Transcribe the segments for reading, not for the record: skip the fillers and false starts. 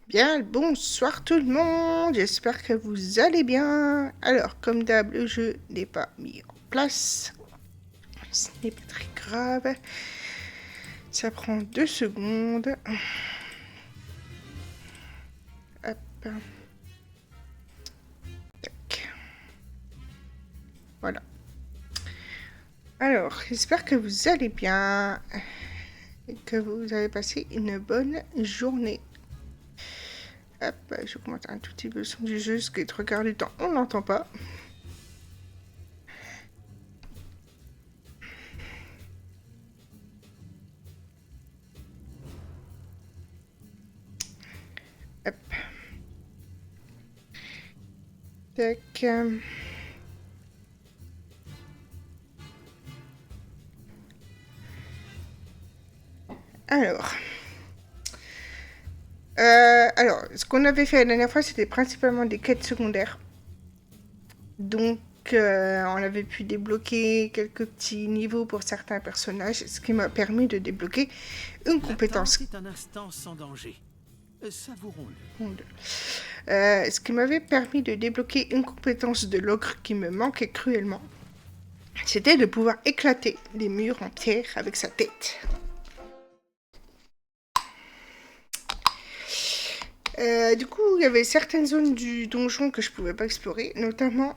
Bien, bonsoir tout le monde, j'espère que vous allez bien. Alors, comme d'hab, le jeu n'est pas mis en place. Ce n'est pas très grave. Ça prend 2 secondes. Hop. Tac. Voilà. Alors, j'espère que vous allez bien et que vous avez passé une bonne journée. Hop, je augmente un tout petit peu le son du jeu, parce que 3 quarts du temps, on n'entend pas. Hop. Tac. Alors, ce qu'on avait fait la dernière fois, c'était principalement des quêtes secondaires. Donc, on avait pu débloquer quelques petits niveaux pour certains personnages, ce qui m'a permis de débloquer une compétence. C'est un instant sans danger. Savourons-le. Ce qui m'avait permis de débloquer une compétence de l'ogre qui me manquait cruellement. C'était de pouvoir éclater les murs en pierre avec sa tête. Du coup, il y avait certaines zones du donjon que je pouvais pas explorer, notamment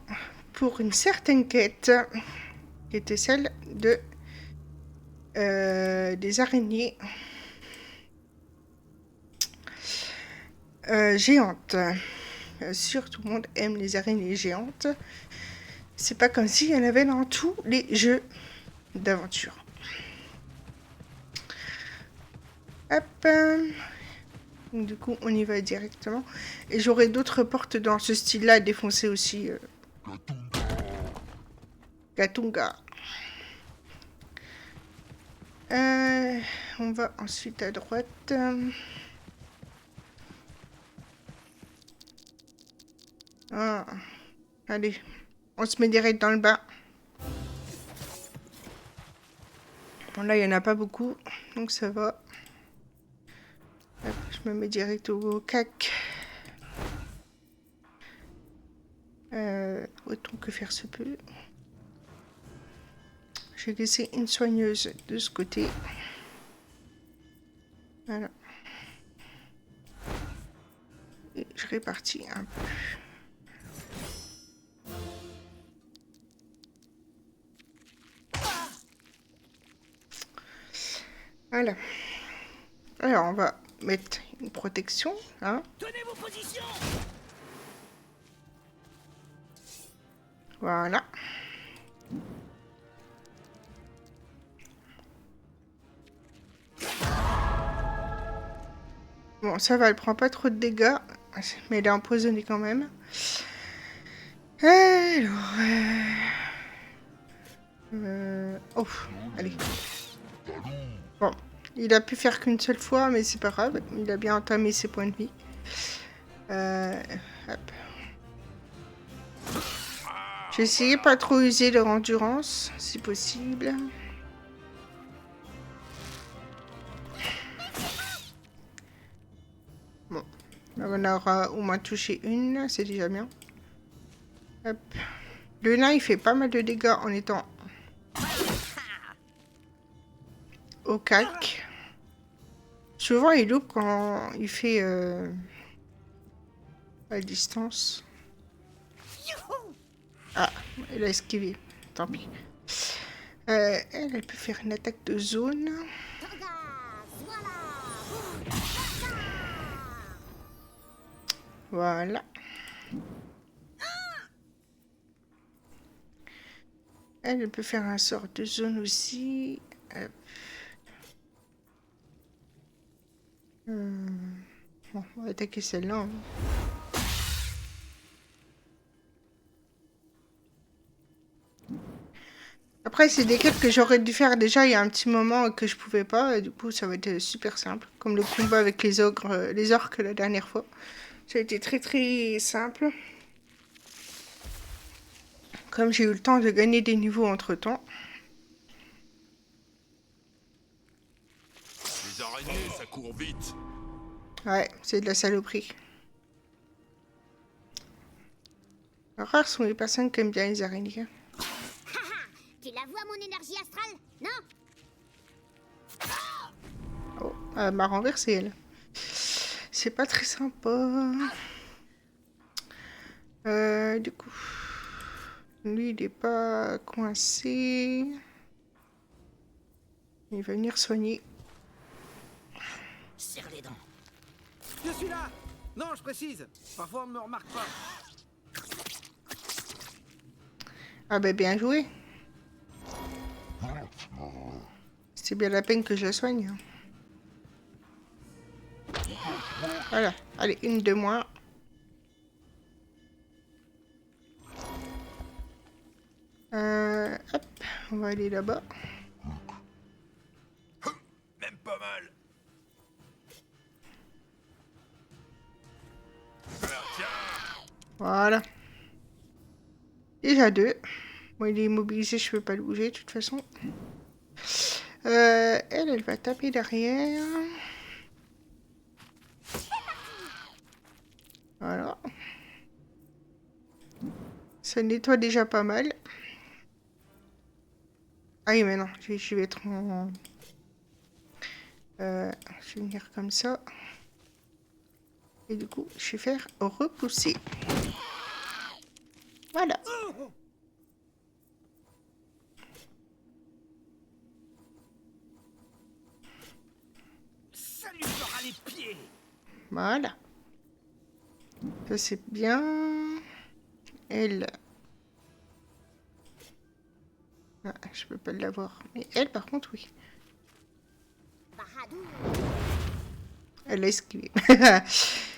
pour une certaine quête, qui était celle de des araignées géantes. Bien sûr, tout le monde aime les araignées géantes. C'est pas comme s'il y en avait dans tous les jeux d'aventure. Hop. Du coup, on y va directement. Et j'aurai d'autres portes dans ce style-là à défoncer aussi. Gatunga. On va ensuite à droite. Ah. Allez, on se met direct dans le bain. Bon, là, il n'y en a pas beaucoup, donc ça va. Hop, je me mets direct au cac. Autant que faire se peut. J'ai laissé une soigneuse de ce côté. Voilà. Et je répartis un peu. Voilà. Alors, on va mettre une protection, hein. Tenez vos positions. Voilà. Bon, ça va, elle prend pas trop de dégâts, mais elle est empoisonnée quand même. Alors... Oh, allez. Bon, il a pu faire qu'une seule fois, mais c'est pas grave. Il a bien entamé ses points de vie. Hop. J'ai essayé pas trop user leur endurance, si possible. Bon, on aura au moins touché une, c'est déjà bien. Hop. Le nain, il fait pas mal de dégâts en étant au cac. Souvent, il loupe quand il fait à distance. Ah, elle a esquivé. Tant pis. Elle peut faire une attaque de zone. Voilà. Elle peut faire un sort de zone aussi. Bon, on va attaquer celle-là. Hein. Après, c'est des quêtes que j'aurais dû faire déjà il y a un petit moment et que je pouvais pas. Et du coup, ça va être super simple. Comme le combat avec les ogres, les orques la dernière fois. Ça a été très très simple. Comme j'ai eu le temps de gagner des niveaux entre temps. Les araignées, ça court vite. Ouais, c'est de la saloperie. Rares sont les personnes qui aiment bien les araignées. Tu la vois mon énergie astrale? Non? Oh, elle m'a renversé elle. C'est pas très sympa. Du coup, lui il est pas coincé. Il va venir soigner. Serre les dents. Je suis là. Non, je précise. Parfois, on me remarque pas. Ah ben bien joué. C'est bien la peine que je la soigne. Hein. Voilà, allez, une de moins. Hop, on va aller là-bas. Même pas mal. Voilà. Déjà deux. Bon, il est immobilisé, je peux pas le bouger de toute façon. Elle va taper derrière. Voilà. Ça nettoie déjà pas mal. Ah oui, mais non, je vais être en... je vais venir comme ça. Et du coup, je vais faire repousser. Voilà. Ça lui fera les pieds. Voilà. Ça, c'est bien. Elle... Ah, je peux pas l'avoir. Mais elle, par contre, oui. Bahadour. Elle a esquivé.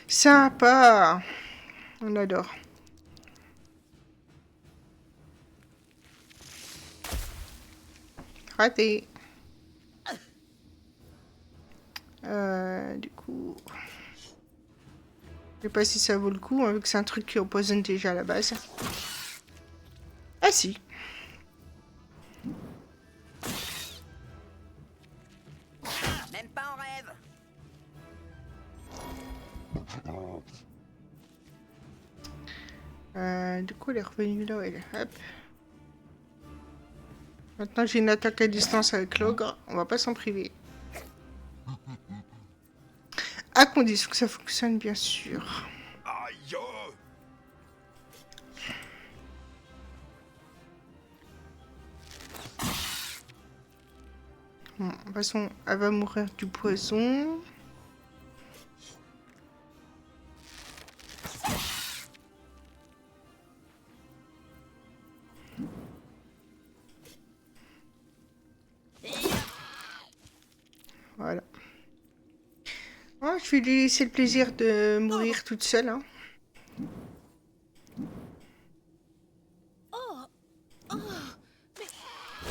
Sympa. On adore. Raté. Du coup... Je sais pas si ça vaut le coup, hein, vu que c'est un truc qui empoisonne déjà à la base. Ah si. Même pas en rêve. Du coup, elle est revenue là, elle. Hop. Maintenant, j'ai une attaque à distance avec l'ogre. On va pas s'en priver. À condition que ça fonctionne, bien sûr. Aïe. Bon, de toute façon, elle va mourir du poison. Voilà. Oh, je vais lui laisser le plaisir de mourir toute seule. Hein.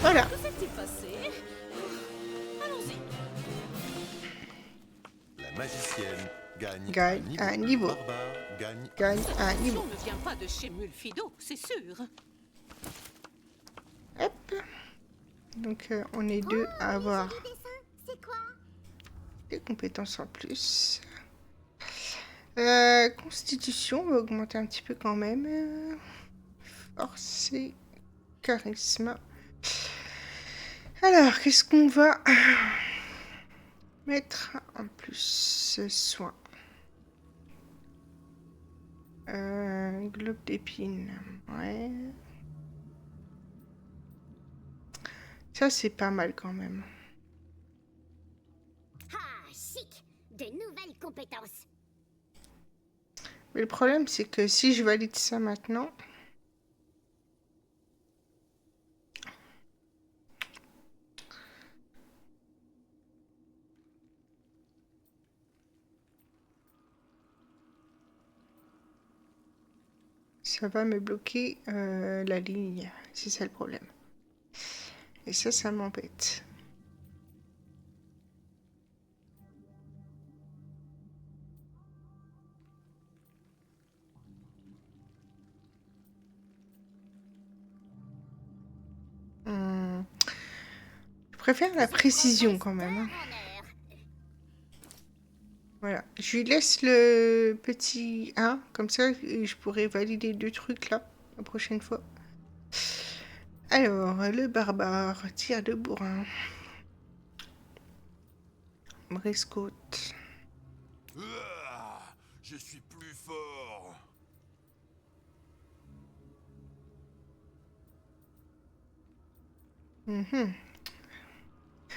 Voilà. Que s'est-il passé? Allons-y. La magicienne gagne Gagne un niveau. barbare gagne. gagne Cette un niveau. invention ne vient pas de chez Mulfido, c'est sûr. Hop. Donc on est deux à avoir Joli dessin. C'est quoi? des compétences en plus. Constitution, on va augmenter un petit peu quand même. Force et charisme. Alors, qu'est-ce qu'on va mettre en plus? Soin. Globe d'épines. Ouais. Ça, c'est pas mal quand même. Ah, chic. De nouvelles compétences. Mais le problème, c'est que si je valide ça maintenant... ça va me bloquer la ligne. C'est ça le problème. Et ça m'embête. Je préfère la précision quand même. Hein. Voilà. Je lui laisse le petit 1. Comme ça, je pourrais valider 2 trucs là, la prochaine fois. Alors, le barbare, tir de bourrin. Briscotte. Je suis plus fort.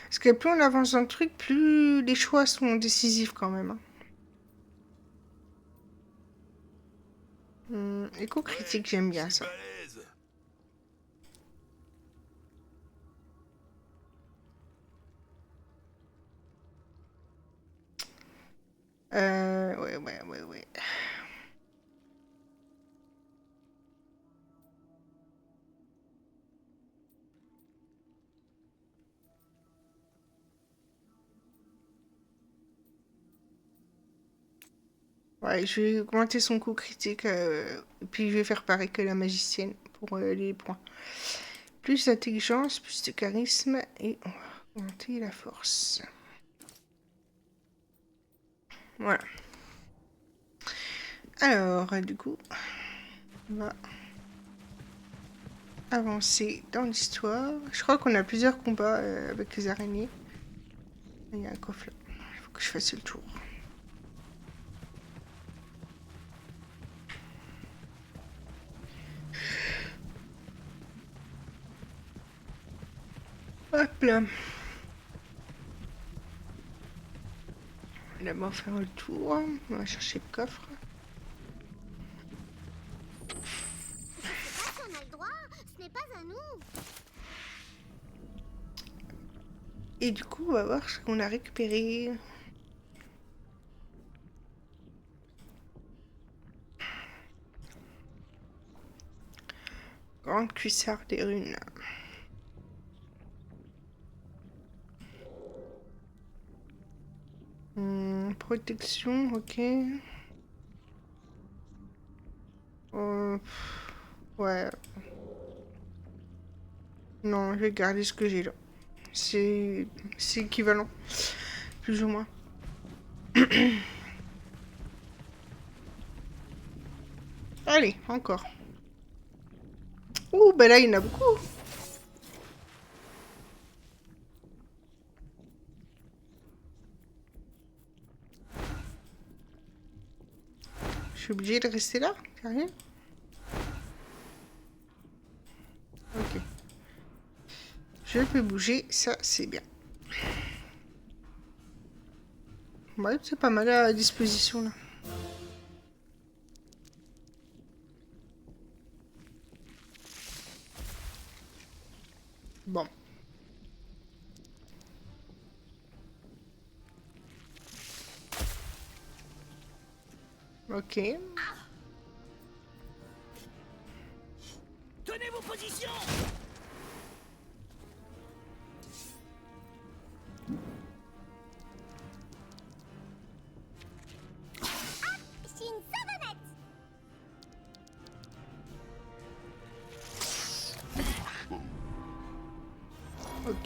Parce que plus on avance dans le truc, plus les choix sont décisifs quand même. Hein. Éco-critique, j'aime bien ça. Balèze. Ouais. Ouais, je vais augmenter son coup critique. Et puis je vais faire pareil que la magicienne pour les points. Plus d'intelligence, plus de charisme et on va augmenter la force. Voilà. Alors, du coup, on va avancer dans l'histoire. Je crois qu'on a plusieurs combats avec les araignées. Il y a un coffre là. Il faut que je fasse le tour. Hop là. On va d'abord faire le tour. On va chercher le coffre. Je sais pas si on a le droit. Ce n'est pas à nous. Et du coup, on va voir ce qu'on a récupéré. Grande cuissard des runes. Protection, ok. Ouais. Non, je vais garder ce que j'ai là. C'est équivalent. Plus ou moins. Allez, encore. Ouh, ben là, il y en a beaucoup. Je suis obligée de rester là? Sérieux? Ok. Je peux bouger, ça c'est bien. Ouais, c'est pas mal à disposition là. Bon. Ok. Tenez vos positions! C'est une savonnette.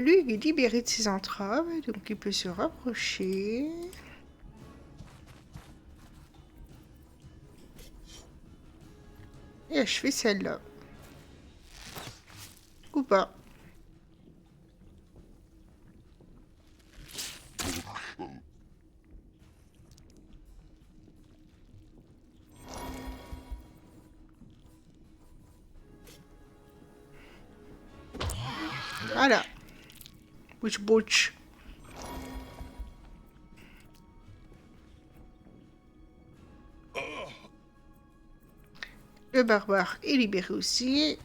lui, il est libéré de ses entraves, donc il peut se rapprocher. Et achever celle-là. Ou pas. Voilà. Bouch bouch. Le barbare est libéré aussi.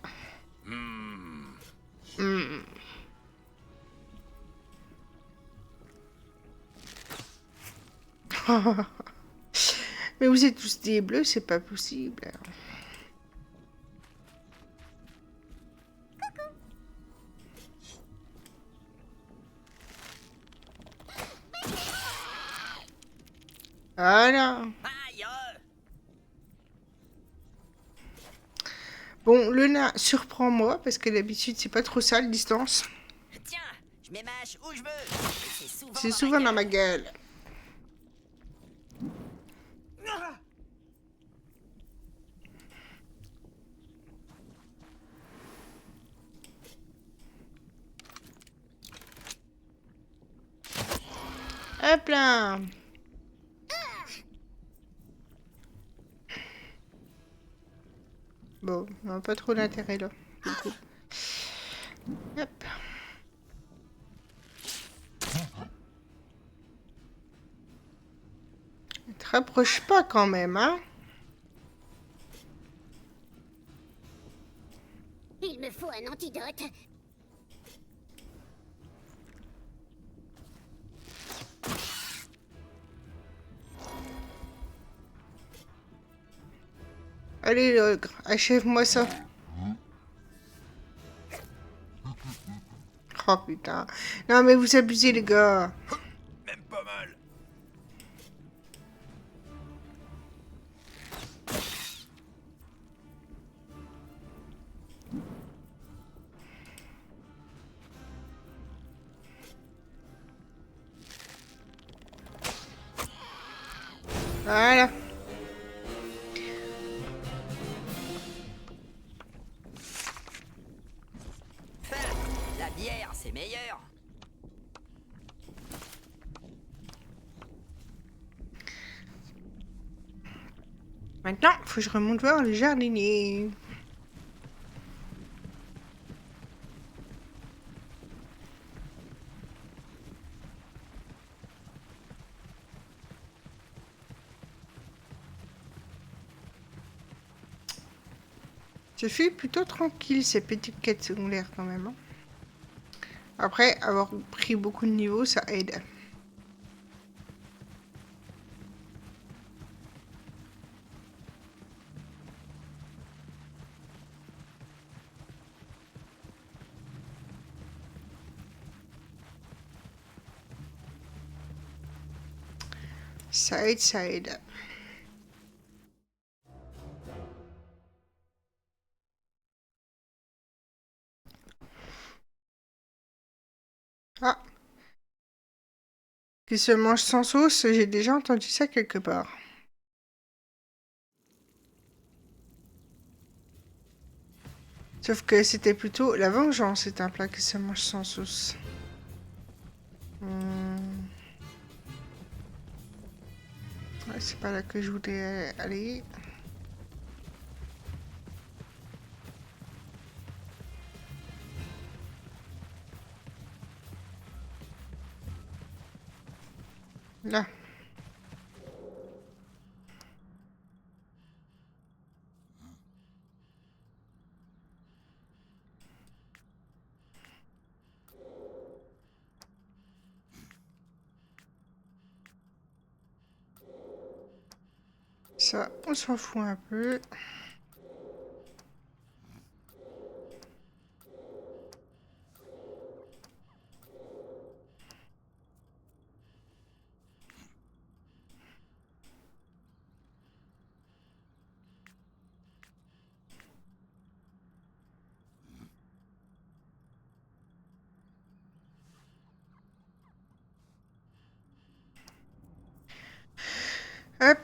Mais vous êtes tous des bleus, c'est pas possible. Voilà. Aïe! Bon, le nain surprend-moi parce que d'habitude c'est pas trop ça la distance. Tiens, je m'émâche où je veux. Et C'est souvent dans ma gueule. Hop là. Bon, on a pas trop d'intérêt là. du coup. Hop. Ne te rapproche pas quand même, hein. Il me faut un antidote. Allez, l'ogre, achève-moi ça. Oh putain. Non mais vous abusez les gars. Même pas mal. Voilà. La bière, c'est meilleur. Maintenant, faut que je remonte voir le jardinier. Je suis plutôt tranquille ces petites quêtes secondaires quand même, hein. Après, avoir pris beaucoup de niveaux, ça aide. Ça aide, ça aide. Ah, qui se mange sans sauce, j'ai déjà entendu ça quelque part. Sauf que c'était plutôt la vengeance, c'est un plat qui se mange sans sauce. Ouais, c'est pas là que je voulais aller. Là. Ça, on s'en fout un peu. Hop,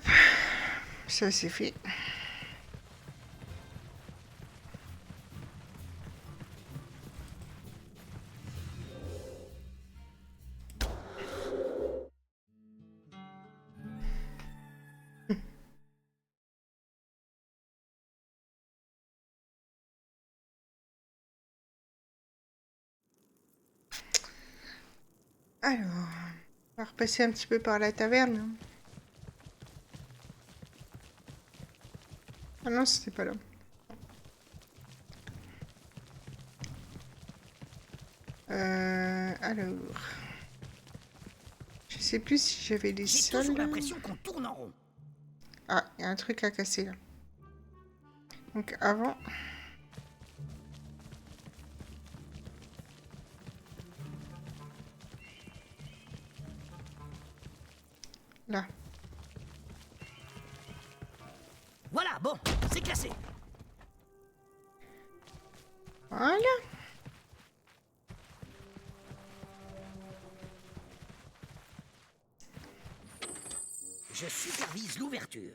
ça c'est fait. Alors, on va repasser un petit peu par la taverne. Ah non, c'était pas là. Alors, je sais plus si j'avais des J'ai toujours sols. l'impression qu'on tourne en rond. Ah, il y a un truc à casser là. Donc avant. Là. Voilà, bon, c'est classé. Voilà. Je supervise l'ouverture.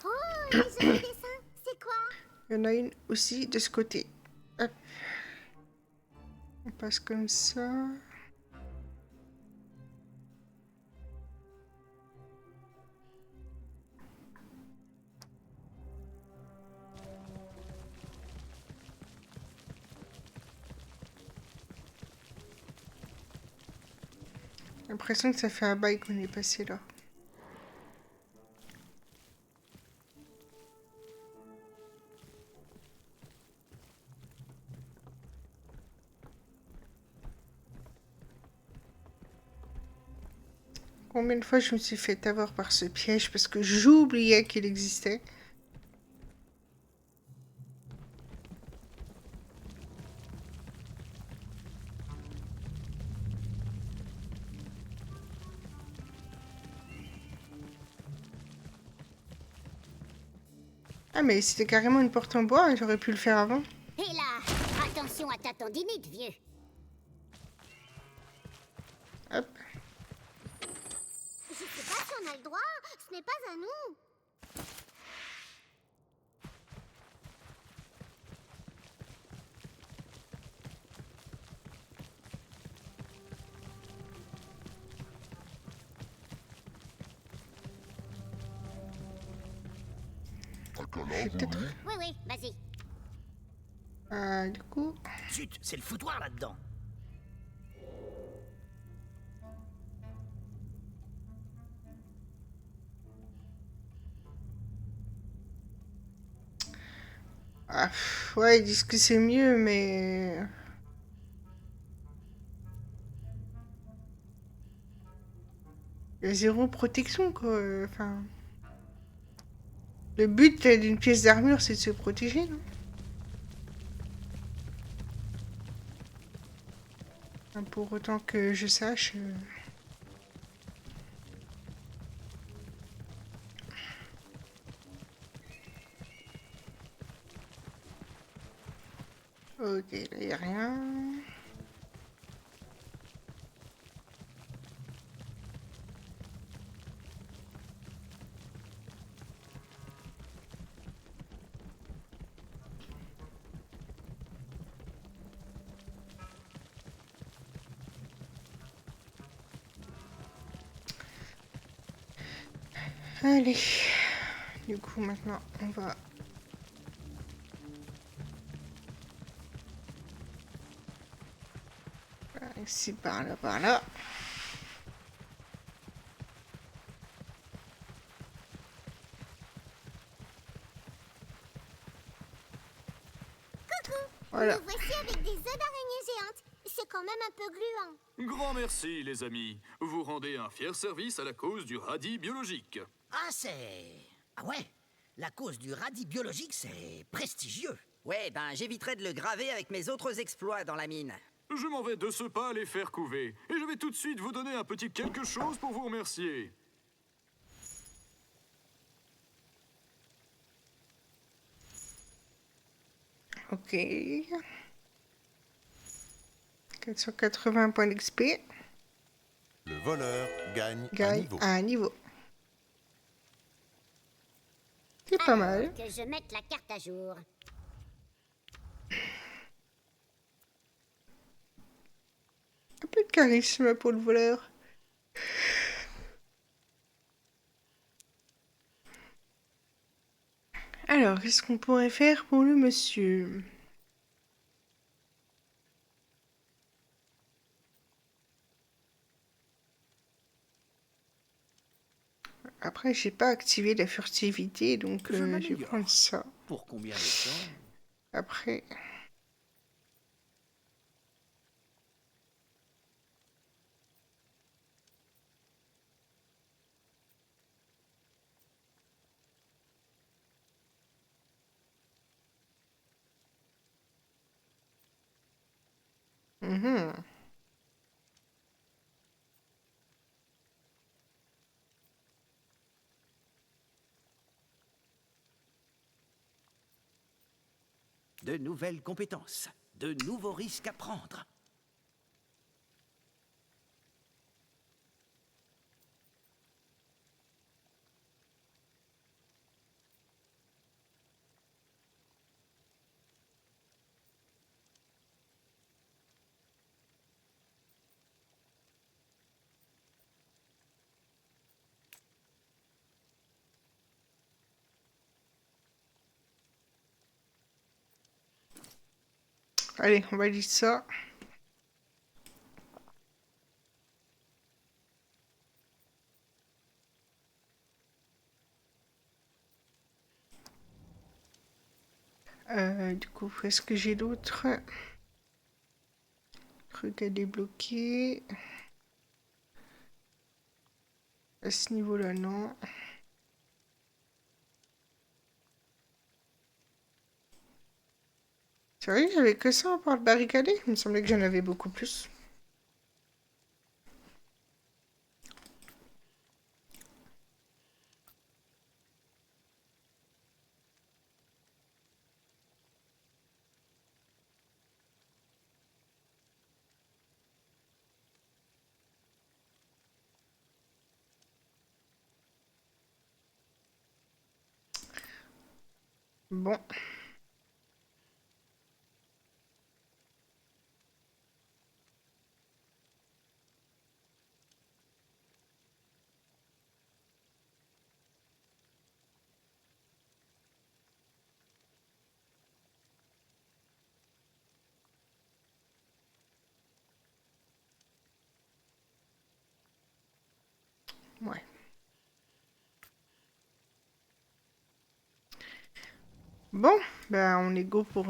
Oh, les jolis dessins. C'est quoi? Il y en a une aussi de ce côté. Hop. On passe comme ça. J'ai l'impression que ça fait un bail qu'on est passé là. Combien de fois je me suis fait avoir par ce piège parce que j'oubliais qu'il existait. Ah mais c'était carrément une porte en bois, j'aurais pu le faire avant. Et là, attention à ta tendinite, vieux. Hop. Je sais pas si on a le droit. Ce n'est pas à nous. Je vais peut-être... Oui, oui, vas-y. Du coup... Zut, c'est le foutoir là-dedans. Ah, ouais, ils disent que c'est mieux, mais... Il y a zéro protection, quoi. Enfin... Le but d'une pièce d'armure, c'est de se protéger, non? Enfin, pour autant que je sache... Ok, là, il n'y a rien. Allez. Du coup, maintenant, on va... Ici, par là, par là. Voilà. Nous voici avec des œufs d'araignée géantes. C'est quand même un peu gluant. Grand merci, les amis. Vous rendez un fier service à la cause du radis biologique. Ah, c'est... Ah ouais, la cause du radis biologique, c'est prestigieux. Ouais, ben j'éviterai de le graver avec mes autres exploits dans la mine. Je m'en vais de ce pas les faire couver. Et je vais tout de suite vous donner un petit quelque chose pour vous remercier. Ok. 480 points d'XP. Le voleur gagne un Gagne niveau. un niveau. C'est pas mal. Que je mette la carte à jour. Un peu de charisme pour le voleur. Alors, qu'est-ce qu'on pourrait faire pour le monsieur? Après, j'ai pas activé la furtivité, donc Je je vais m'améliore. prendre ça. Pour combien de temps? Après, mhm. De nouvelles compétences, de nouveaux risques à prendre. Allez, on valide ça. Du coup, est-ce que j'ai d'autres trucs à débloquer? À ce niveau-là, non. C'est vrai que j'avais que ça à part le barricadé. Il me semblait que j'en avais beaucoup plus. Bon. Ouais. Bon, ben on est go pour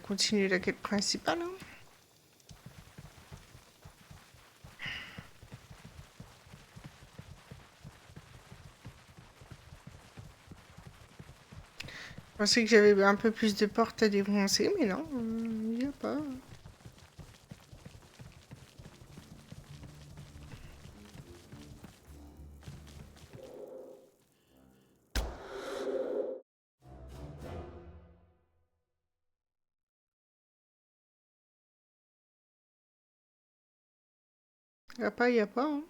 continuer la quête principale, hein. Je pensais que j'avais un peu plus de portes à défoncer, mais non, il n'y a pas. Il y a pas, hein.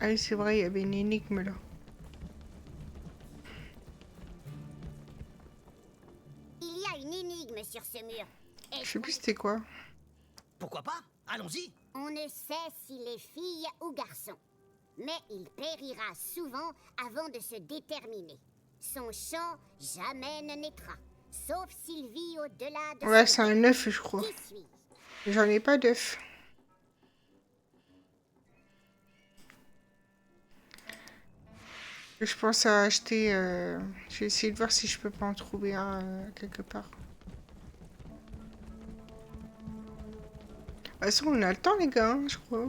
Ah oui, c'est vrai, il y avait une énigme là. Il y a une énigme sur ce mur. Je sais plus c'était quoi. Pourquoi pas? Allons-y. On ne sait s'il est fille ou garçon. Mais il périra souvent avant de se déterminer. Son chant jamais ne naîtra. Sauf s'il vit au-delà de Ouais, son c'est un œuf, je crois. Qui suis-je? J'en ai pas d'œuf. Je pense à acheter. Je vais essayer de voir si je peux pas en trouver un quelque part. De toute façon, on a le temps, les gars, hein, je crois.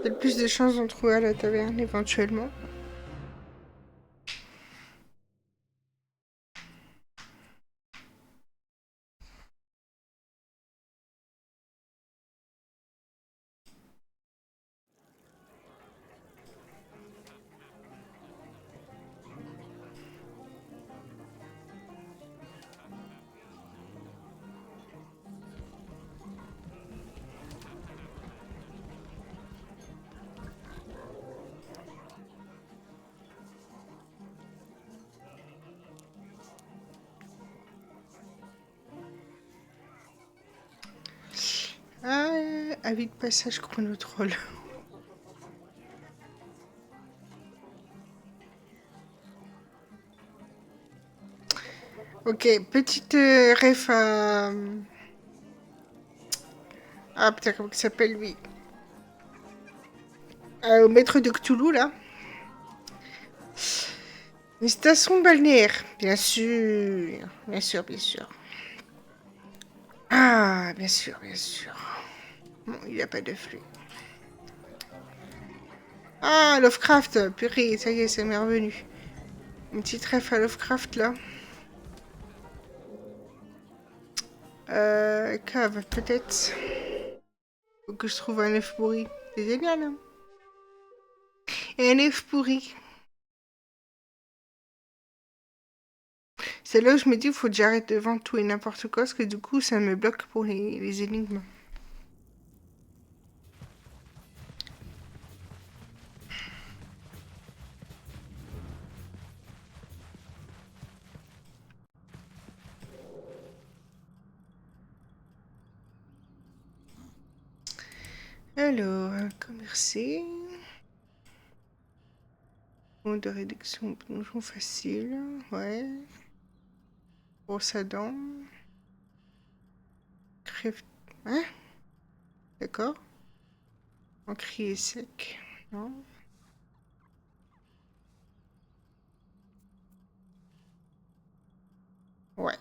Peut-être plus de chances d'en trouver à la taverne, éventuellement. Ah, avis de passage chronotroll. Ok, petite ref à... Ah putain, comment il s'appelle lui? Au maître de Cthulhu, là. Une station balnéaire, bien sûr. Bien sûr, bien sûr. Ah, bien sûr, bien sûr. Bon, il n'y a pas de flux. Ah, Lovecraft, purée, ça y est, ça m'est revenu. Une petite ref à Lovecraft, là. Cave, peut-être. Faut que je trouve un œuf pourri. C'est génial, hein. Et un œuf pourri. C'est là où je me dis, il faut que j'arrête de vendre tout et n'importe quoi, parce que du coup, ça me bloque pour les énigmes. Alors, commercer. Bon de réduction, plongeon facile, ouais. Brosse à dents. Crève... Hein? D'accord. Encrier sec. Non. Ouais.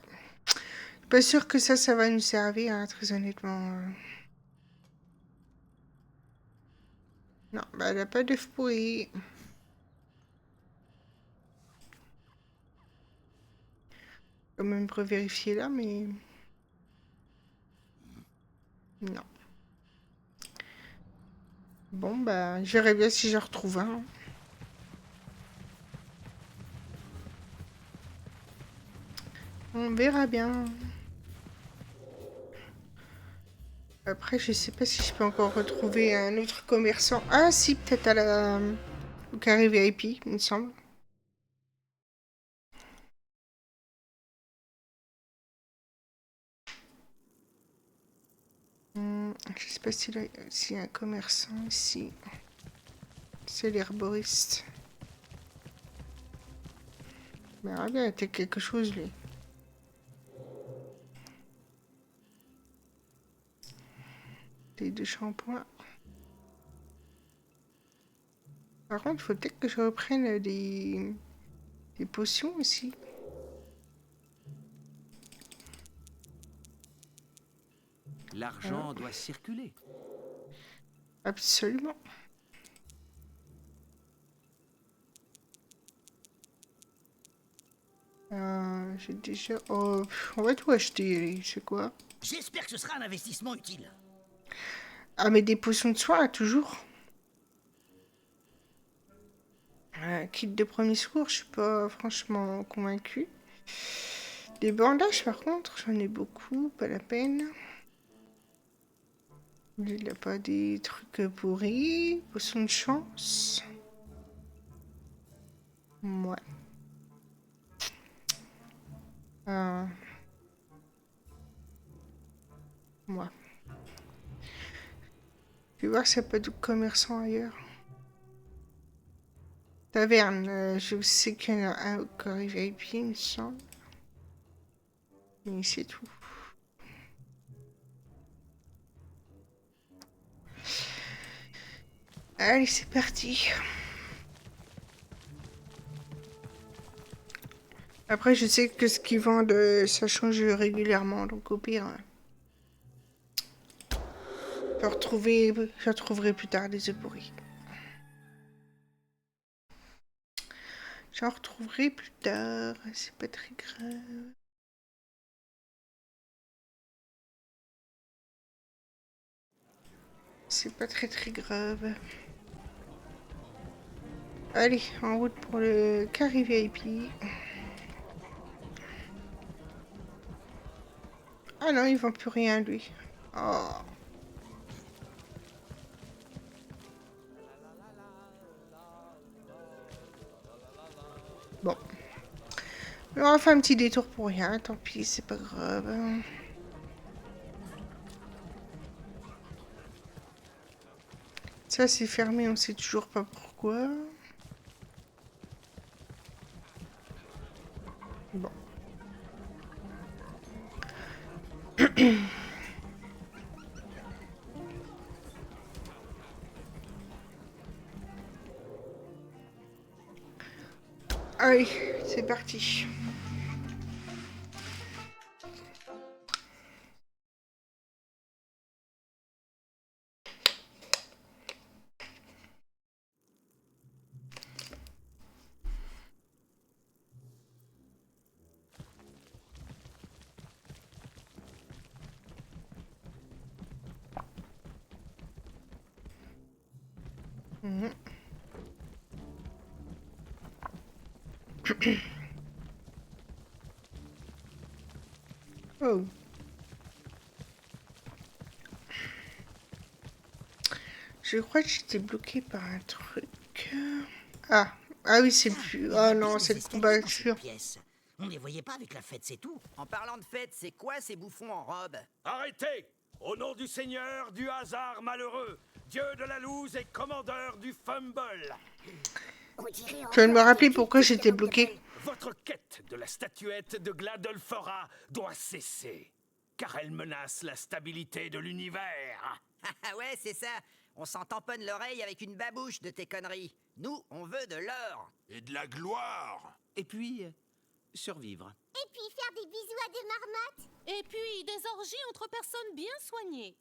Pas sûr que ça va nous servir, hein, très honnêtement. Non, bah elle a pas d'œuf pourri. Quand même revérifier là, mais... Non. Bon, bah, je verrai bien si je retrouve un. On verra bien. Après, je sais pas si je peux encore retrouver un autre commerçant. Ah, si, peut-être à la... au carré VIP, il me semble. Je sais pas s'il y a un commerçant ici. C'est l'herboriste. Mais il aurait bien été quelque chose, lui. Des deux shampoings. Par contre, il faut peut-être que je reprenne des potions aussi. L'argent doit circuler. Absolument. J'ai déjà... Oh, on va tout acheter, c'est quoi? J'espère que ce sera un investissement utile. Ah, mais des potions de soin, toujours. Kit de premier secours, je suis pas franchement convaincue. Des bandages, par contre, j'en ai beaucoup, pas la peine. Il n'a pas des trucs pourris. Potion de chance. Ouais. Ouais. Je vais voir s'il n'y a pas de commerçants ailleurs. Taverne, je sais qu'il y en a un au carré VIP, il me semble. Mais c'est tout. Allez, c'est parti. Après, je sais que ce qu'ils vendent, ça change régulièrement, donc au pire... Je retrouverai plus tard des œufs pourris. J'en retrouverai plus tard. C'est pas très grave. C'est pas très grave. Allez, en route pour le carré VIP. Ah non, il vend plus rien lui. Oh. Bon. On va faire un petit détour pour rien, tant pis, c'est pas grave. Ça c'est fermé, on sait toujours pas pourquoi. Bon. Allez, c'est parti. Oh. Je crois que j'étais bloqué par un truc. Ah oui, c'est le plus. Oh non, c'est le combat sûr. On les voyait pas avec la fête, c'est tout. En parlant de fête, c'est quoi ces bouffons en robe? Arrêtez! Au nom du Seigneur, du hasard malheureux, Dieu de la loose et commandeur du fumble. Je viens de me rappeler pourquoi j'étais bloqué. Votre quête de la statuette de Gladolfora doit cesser, car elle menace la stabilité de l'univers. Ah ouais, c'est ça. On s'en tamponne l'oreille avec une babouche de tes conneries. Nous, on veut de l'or. Et de la gloire. Et puis, survivre. Et puis faire des bisous à des marmottes. Et puis des orgies entre personnes bien soignées.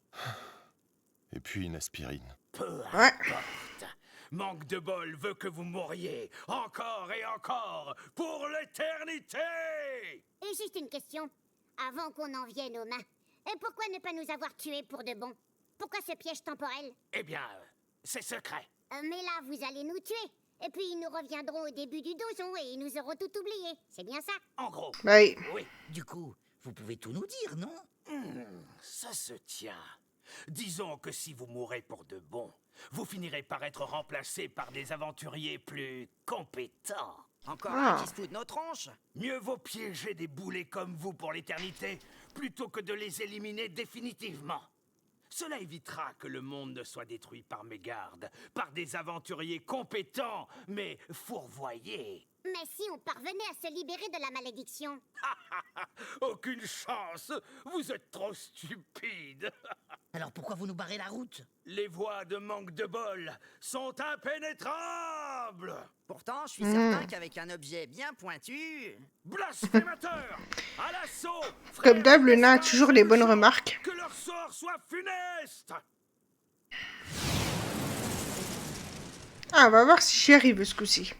Et puis une aspirine. Peu Ouais. importe. Manque de bol veut que vous mouriez, encore et encore, pour l'éternité. Et juste une question, avant qu'on en vienne aux mains. Et pourquoi ne pas nous avoir tués pour de bon? Pourquoi ce piège temporel? Eh bien, c'est secret. Mais là, vous allez nous tuer. Et puis nous reviendrons au début du donjon et nous aurons tout oublié. C'est bien ça? En gros, Oui. oui, Du coup, vous pouvez tout nous dire, non? ça se tient. Disons que si vous mourrez pour de bon, vous finirez par être remplacé par des aventuriers plus compétents. Encore Ah. un qui se fout de nos tronches. Mieux vaut piéger des boulets comme vous pour l'éternité, plutôt que de les éliminer définitivement. Cela évitera que le monde ne soit détruit par mégarde, par des aventuriers compétents, mais fourvoyés. Mais si on parvenait à se libérer de la malédiction? Aucune chance. Vous êtes trop stupide. Alors pourquoi vous nous barrez la route? Les voies de manque de bol sont impénétrables. Pourtant, je suis certain qu'avec un objet bien pointu... Blasphémateurs, à l'assaut. Comme d'hab, le nain a frères toujours les bonnes méchants, remarques. Que leur sort soit funeste. Ah, on va voir si j'y arrive ce coup-ci.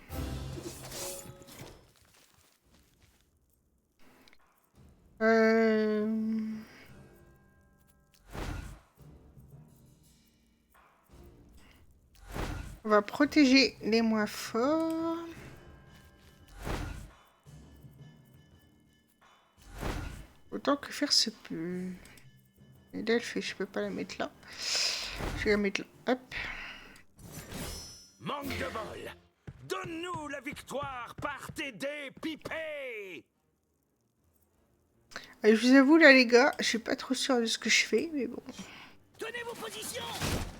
On va protéger les moins forts. Autant que faire se peut. Et d'elfe, je peux pas la mettre là. Je vais la mettre là. Hop. Manque de bol. Donne-nous la victoire par tes dés pipés. Et je vous avoue là les gars, je suis pas trop sûre de ce que je fais, mais bon. Tenez vos positions!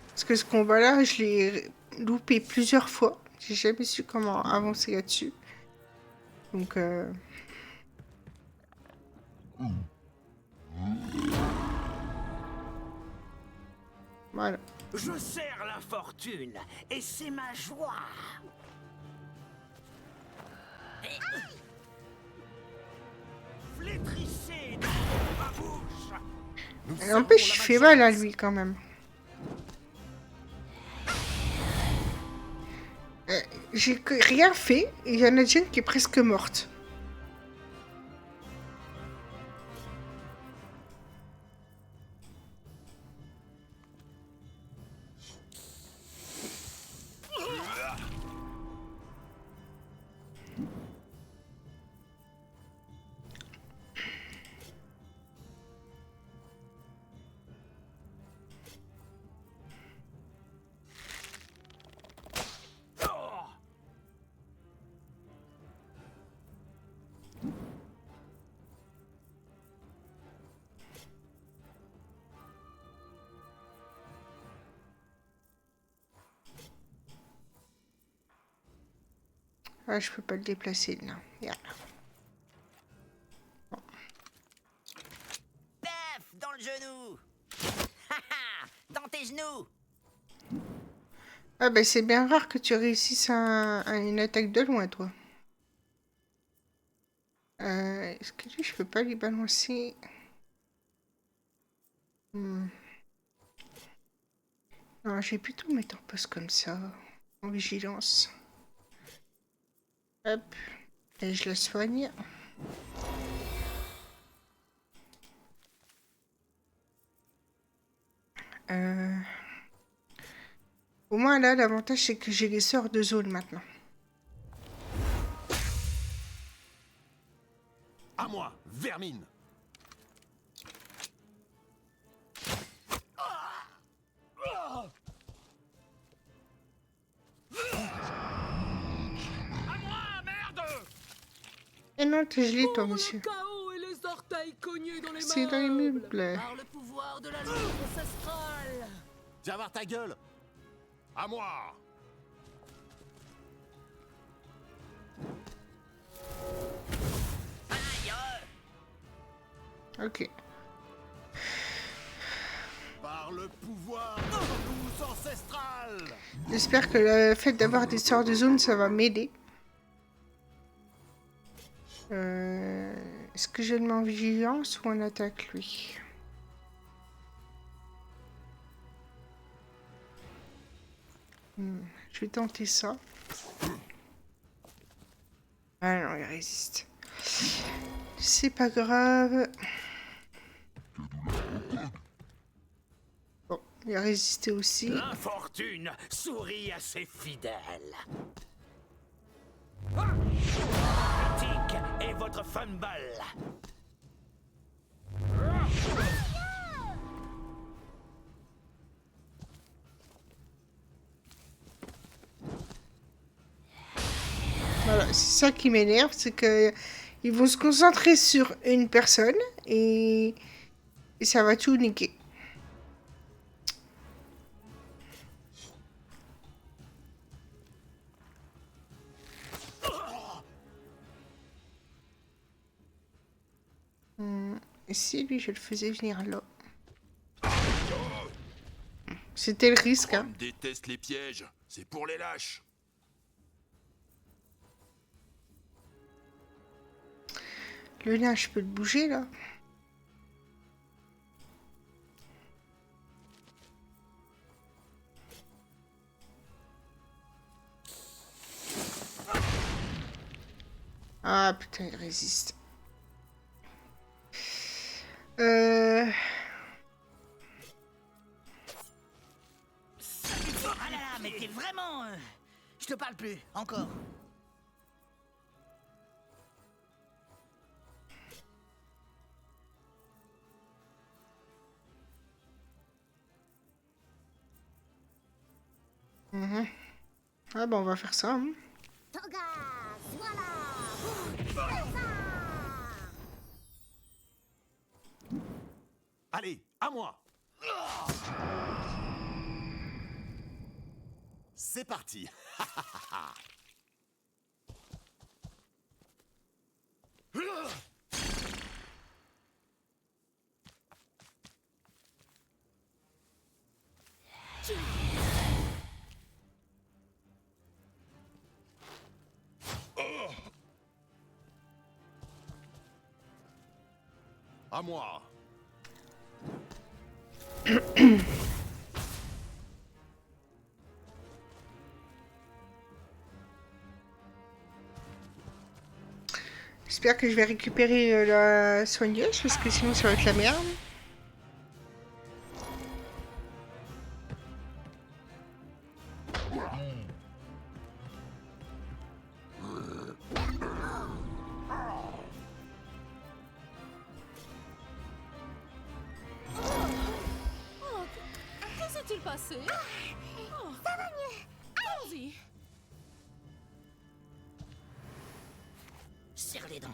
Parce que ce combat là, je l'ai loupé plusieurs fois. J'ai jamais su comment avancer là-dessus. Donc voilà. Je sers l'infortune et c'est ma joie. Flétrissez dans ma bouche. Nous Et en plus, je fais mal à lui quand même. rien fait et il y en a déjà une qui est presque morte. Ah, je peux pas le déplacer là. Yeah. Paf, dans le genou. Dans tes genoux. Ah bah c'est bien rare que tu réussisses à une attaque de loin, toi. Est-ce que lui, je peux pas lui balancer? Non, je vais plutôt me mettre en poste comme ça, en vigilance. Hop, et je le soigne. Au moins là, l'avantage c'est que j'ai les sorts de zone maintenant. À moi, vermine. Et non, t'es gelé toi, monsieur. Chaos et les orteils cognés dans les C'est dans les meubles. Par le pouvoir de la lune ancestrale. Viens voir ta gueule. À moi. Ok. Par le pouvoir de la luz ancestrale. J'espère que le fait d'avoir des sorts de zone, ça va m'aider. Est-ce que je le mets en vigilance ou en attaque, lui? Je vais tenter ça. Ah non, il résiste. C'est pas grave. Bon, il a résisté aussi. L'infortune sourit à ses fidèles. Critique est votre fumble. Voilà, c'est ça qui m'énerve, c'est que ils vont se concentrer sur une personne et ça va tout niquer. Et si lui je le faisais venir là? C'était le risque, hein. On déteste les pièges. C'est pour les lâches. Le lien, je peux le bouger là. Ah putain, il résiste. Ah là là, mais t'es vraiment... Je te parle plus, encore. Ah bah on va faire ça. Hein. Toga, voilà. Allez, à moi. C'est parti. À moi. j'espère que je vais récupérer la soigneuse, parce que sinon ça va être la merde. Oh, que s'est-il passé? Oh, ça va mieux. Allons-y. Serre les dents.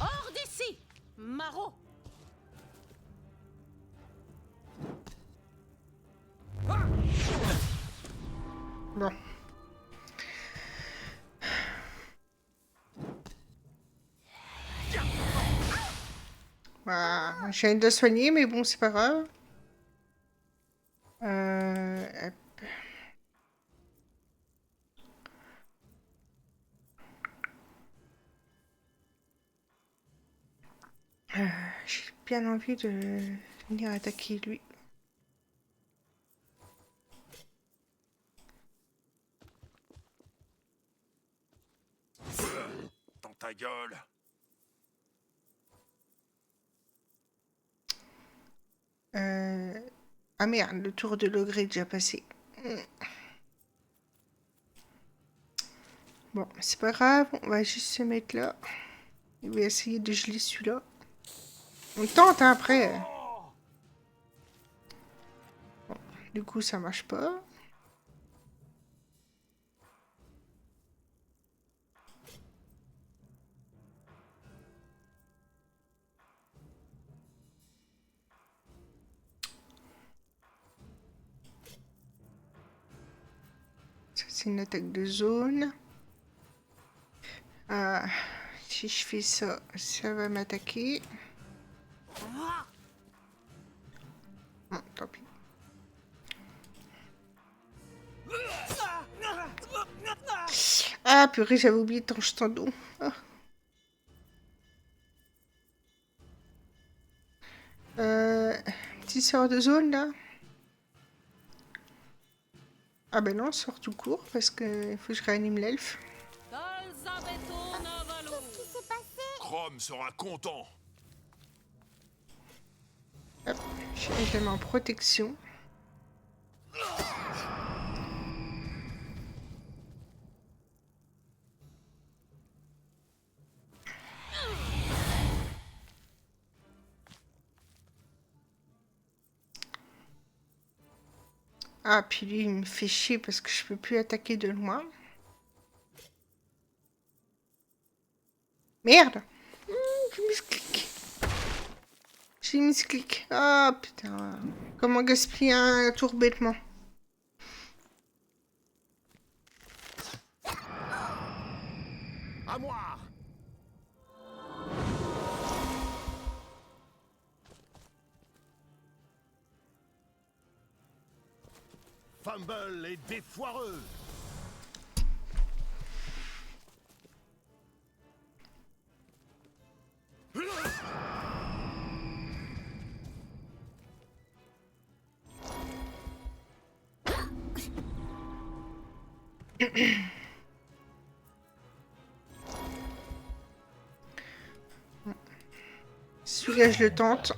Hors d'ici, Maro. Bon. Voilà. J'ai envie de la soigner, mais bon, c'est pas grave. Hop. J'ai bien envie de venir attaquer lui. Dans ta gueule. Ah merde, le tour de l'ogre est déjà passé. Bon, c'est pas grave, on va juste se mettre là. Je vais essayer de geler celui-là. On tente hein, après. Bon, du coup, ça marche pas. Ça, c'est une attaque de zone. Ah, si je fais ça, ça va m'attaquer. Bon, tant pis. Ah, purée, j'avais oublié de trancher ton dos. Ah. Petit sort de zone, là. Ah ben non, sort tout court, parce que faut que je réanime l'elfe. Qu'est-ce qui s'est passé? Chrome sera content. Hop, je la mets en protection. Ah, puis lui, il me fait chier parce que je peux plus attaquer de loin. Merde! J'ai misclic. J'ai misclic. Ah, putain. Comment gaspiller un tour bêtement? À moi. Fumble et défoireux. Celui-là, je le tente.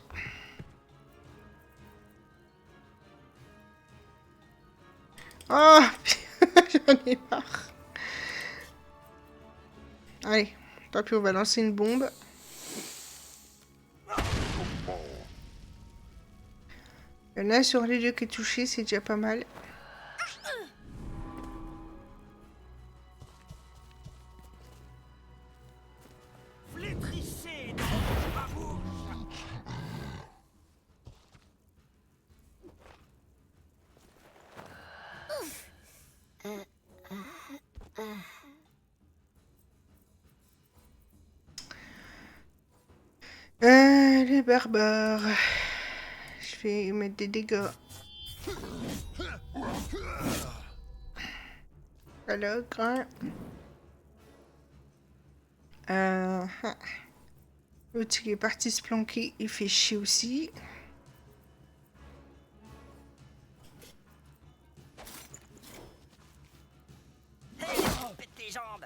Oh, j'en ai marre. Allez, tant pis, on va lancer une bombe. Il y en a sur les deux qui est touché, c'est déjà pas mal. Flétrissez dans ma bouche. Les barbares. Je vais mettre des dégâts. À l'ogre. Ah. L'autre, il est parti se planquer. Il fait chier aussi. Hey, pète tes jambes.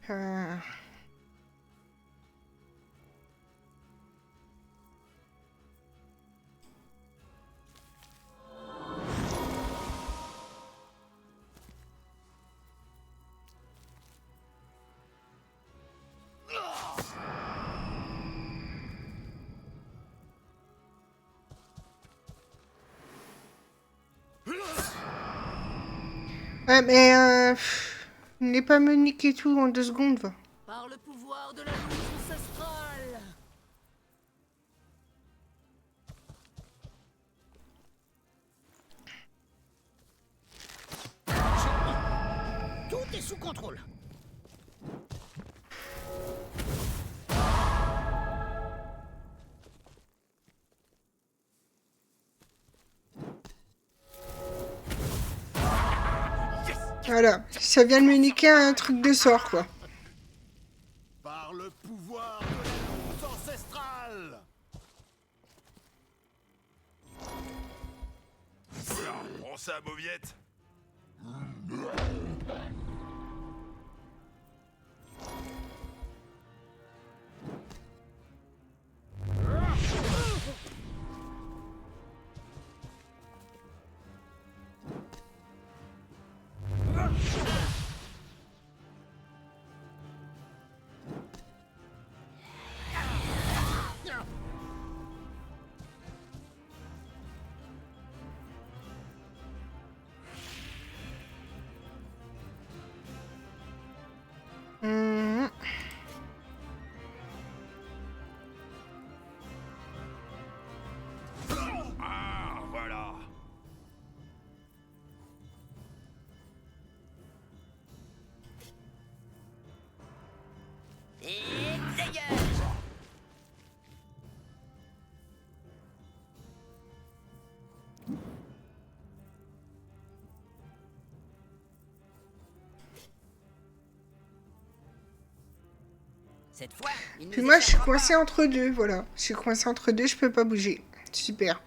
Ah. Ouais, mais n'est pas me niquer tout en 2 secondes, va. Par le pouvoir de la louche ancestrale. Tout est sous contrôle. Voilà, ça vient de me niquer un truc de sort, quoi. Par le pouvoir de la louche ancestrale. Prends ça, mauviette. Hum. Ah, voilà. Et dégage. Cette fois, il Puis nous moi, je suis échappera coincée pas. entre deux, voilà. Je suis coincée entre deux, je peux pas bouger. Super.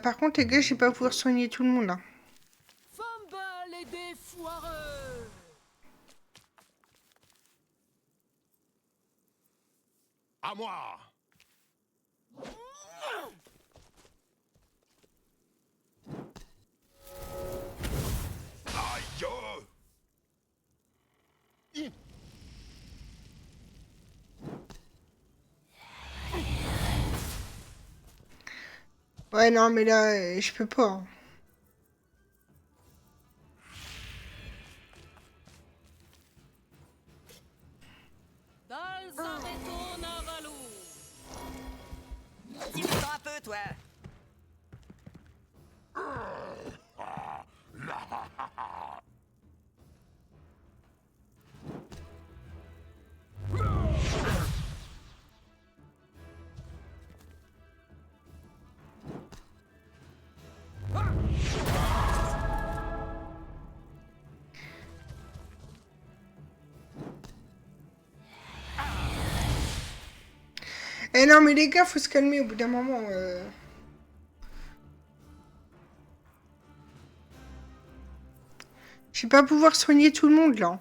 Par contre, les gars, je vais pas pouvoir soigner tout le monde, là. Fumble et des foireux. À moi. Aïe. Ouais, non, mais là, je peux pas, hein. Dalzameto Navalu. Dis-moi un peu, toi. Eh non, mais les gars, faut se calmer au bout d'un moment. Je vais pas pouvoir soigner tout le monde, là.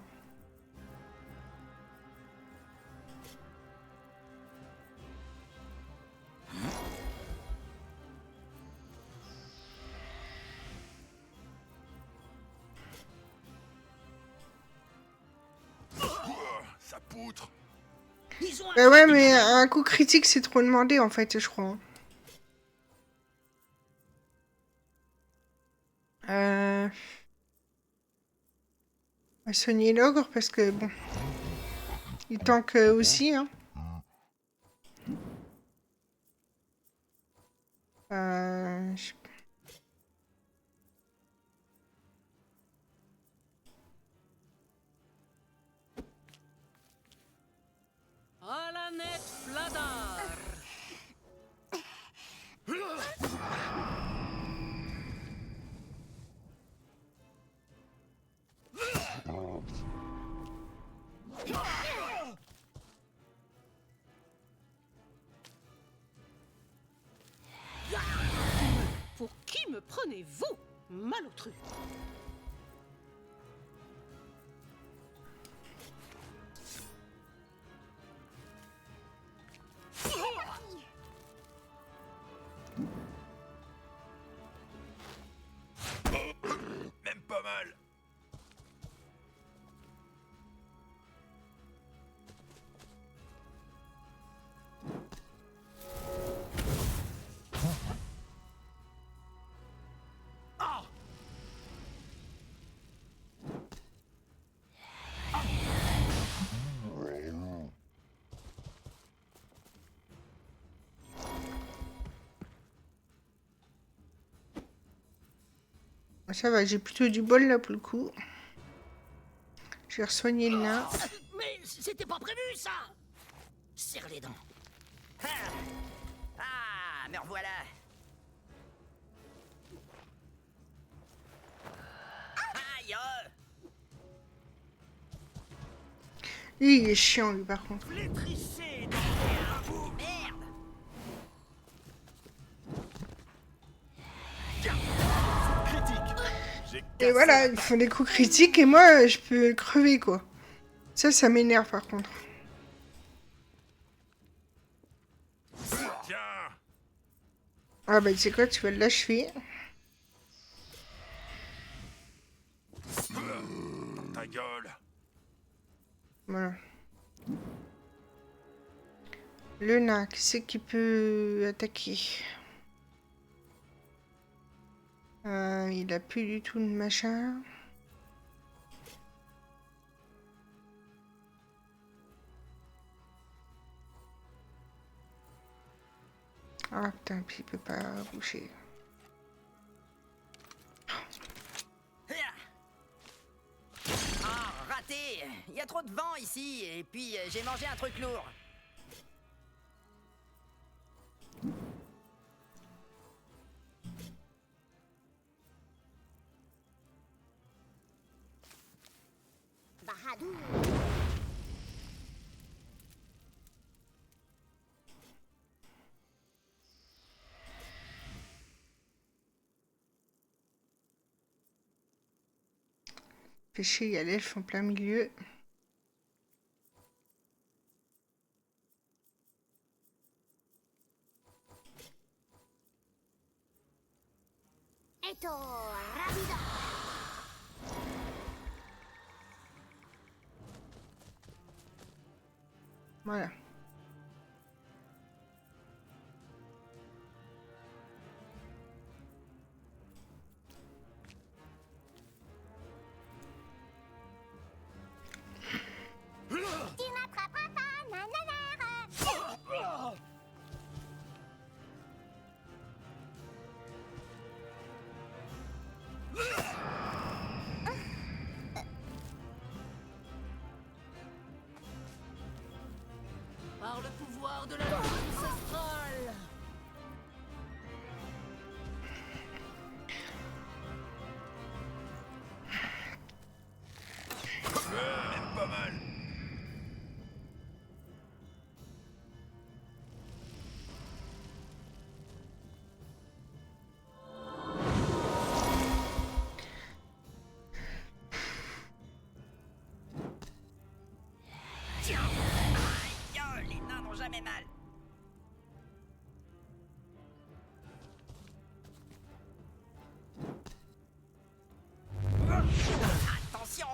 poutre. Ils ont un Bah ouais, truc mais de- un coup critique, c'est trop demandé, en fait, je crois. On va soigner l'ogre, parce que, bon, il tank aussi, hein. Je- Alanet Fladar. Pour qui me prenez-vous, malotru? Même pas mal. Ça va, j'ai plutôt du bol, là, pour le coup. Je vais re-soigner le nain. Mais c'était pas prévu, ça. Serre les dents. Ah, me revoilà. Aïe, Lui, il est chiant, lui, par contre. Flétrissez dans les rabous. merde. Critique. J'ai Et cassé voilà, la ils font des coups critiques, et moi, je peux crever, quoi. Ça m'énerve, par contre. Tiens. Ah bah, tu sais quoi, tu vas l'achever. Dans ta gueule. Voilà. Le nain, qui c'est qui peut attaquer? Il a plus du tout de machin. Ah putain, puis il peut pas bouger. Ah, raté. Il y a trop de vent ici, et puis j'ai mangé un truc lourd. Bahadur. Fait chier, il y a l'elfe en plein milieu. Eto Rabida. Voilà. Tu m'attraperas pas, nanana. Par le pouvoir de la loi ancestrale. Même pas mal. Aïe, les nains n'ont jamais mal. Attention.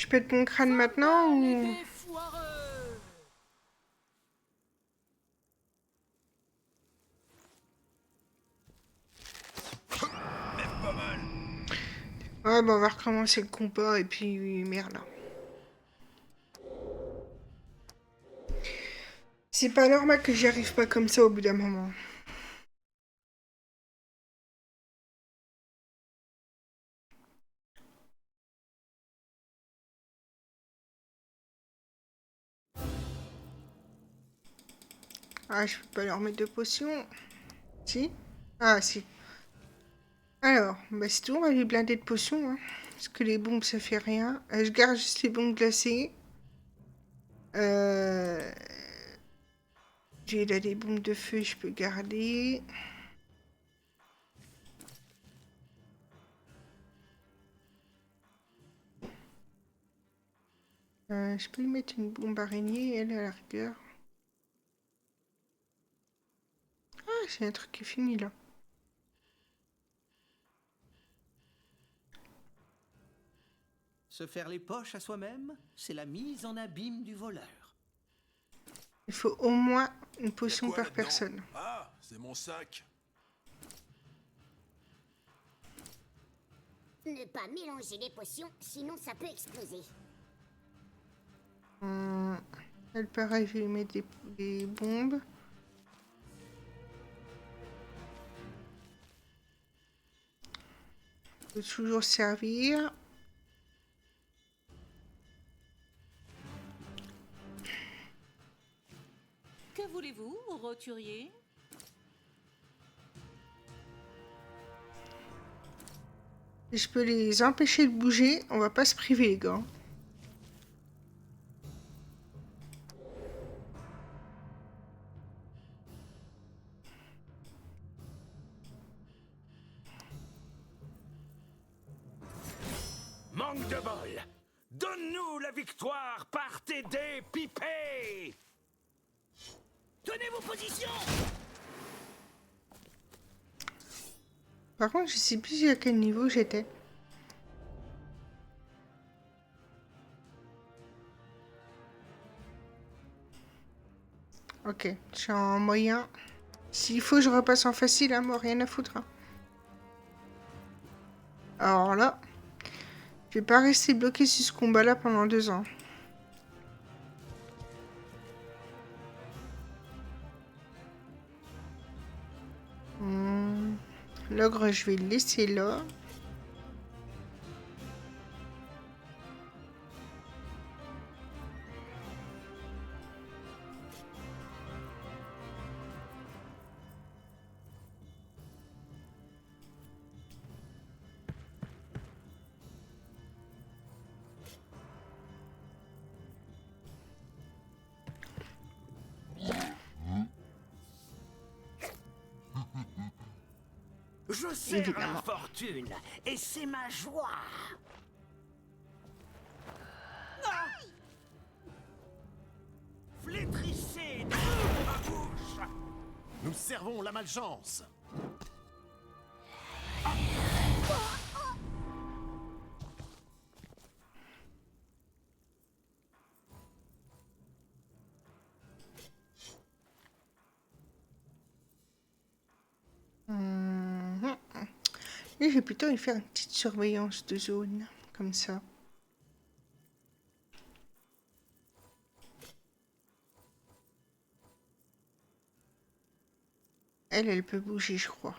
Je pète mon crâne maintenant ou... Des foireux. Ouais, bah on va recommencer le combat et puis merde. C'est pas normal que j'y arrive pas comme ça au bout d'un moment. Ah, je peux pas leur mettre de potions. Si? Ah, si. Alors, bah c'est tout, on va lui blinder de potions. Hein. Parce que les bombes, ça fait rien. Je garde juste les bombes glacées. J'ai là des bombes de feu, je peux garder. Je peux lui mettre une bombe araignée, elle, à la rigueur. Ah, c'est un truc qui est fini, là. Se faire les poches à soi-même, c'est la mise en abîme du voleur. Il faut au moins une Y a potion quoi par là-dedans? personne. Ah, c'est mon sac. Ne pas mélanger les potions, sinon ça peut exploser. Elle, pareil, je vais lui mettre des bombes. Peut toujours servir. Que voulez-vous, roturier? Et je peux les empêcher de bouger. On va pas se priver, les gars. Manque de bol. Donne-nous la victoire par tes dés pipés. Tenez vos positions! Par contre, je sais plus à quel niveau j'étais. Ok, je suis en moyen. S'il faut, je repasse en facile, hein, moi, rien à foutre. Hein. Alors là, je vais pas rester bloqué sur ce combat-là pendant 2 ans. L'ogre, je vais le laisser là. Je sers Évidemment. la fortune et c'est ma joie. Flétrissez de ma bouche. Nous servons la malchance. Et je vais plutôt y faire une petite surveillance de zone, comme ça. Elle peut bouger, je crois.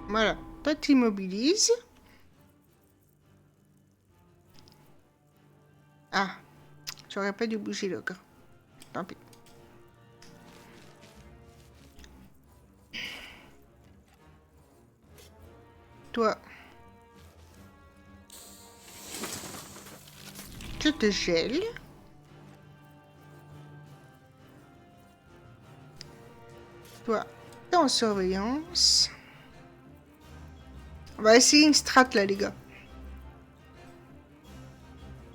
Voilà, toi t'immobilises. Ah, j'aurais pas dû bouger l'ogre. Tant pis. Toi. Je te gèle. Toi, t'es en surveillance. On va essayer une strat là, les gars.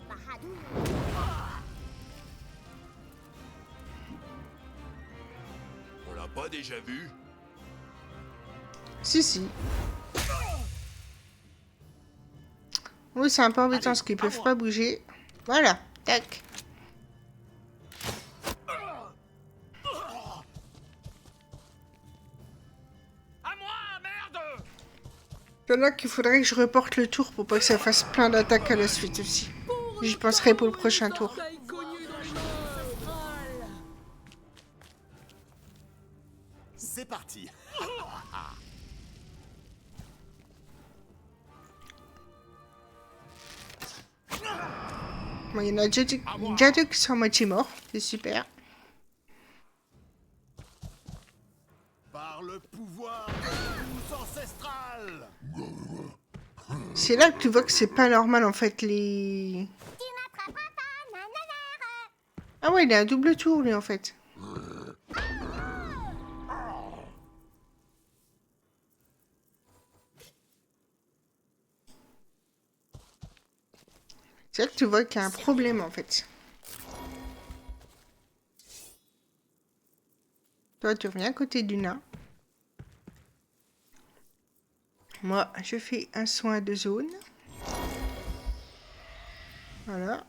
Bahadur déjà vu? Si, si. Oui, c'est un peu embêtant parce qu'ils peuvent pas bouger. Voilà, tac. À moi, merde! Il y en a qu'il faudrait que je reporte le tour pour pas que ça fasse plein d'attaques à la suite aussi. J'y penserai pour le prochain tour. C'est parti. Bon, il y en a déjà deux qui sont à moitié morts. C'est super. Par le pouvoir de tous ancestral. C'est là que tu vois que c'est pas normal en fait les... Ah ouais, il a un double tour lui en fait. C'est là que tu vois qu'il y a un problème en fait. Toi, tu reviens à côté du nain. Moi, je fais un soin de zone. Voilà.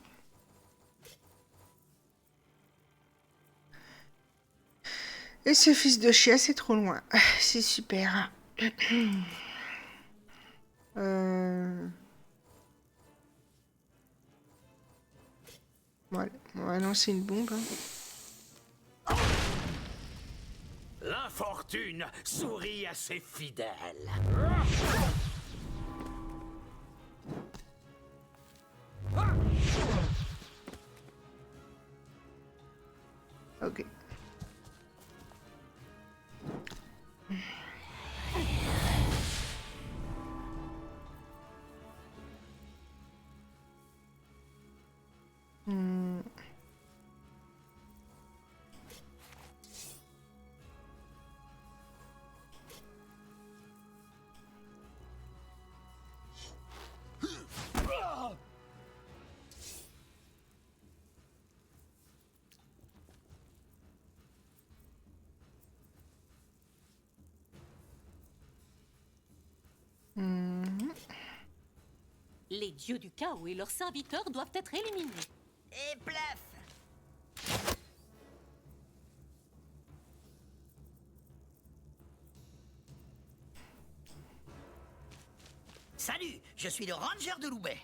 Et ce fils de chien, c'est trop loin. C'est super. Voilà. On va lancer une bombe. Hein. L'infortune sourit à ses fidèles. Ok. Les dieux du chaos et leurs serviteurs doivent être éliminés. Et plaf! Salut, je suis le ranger de Loubet.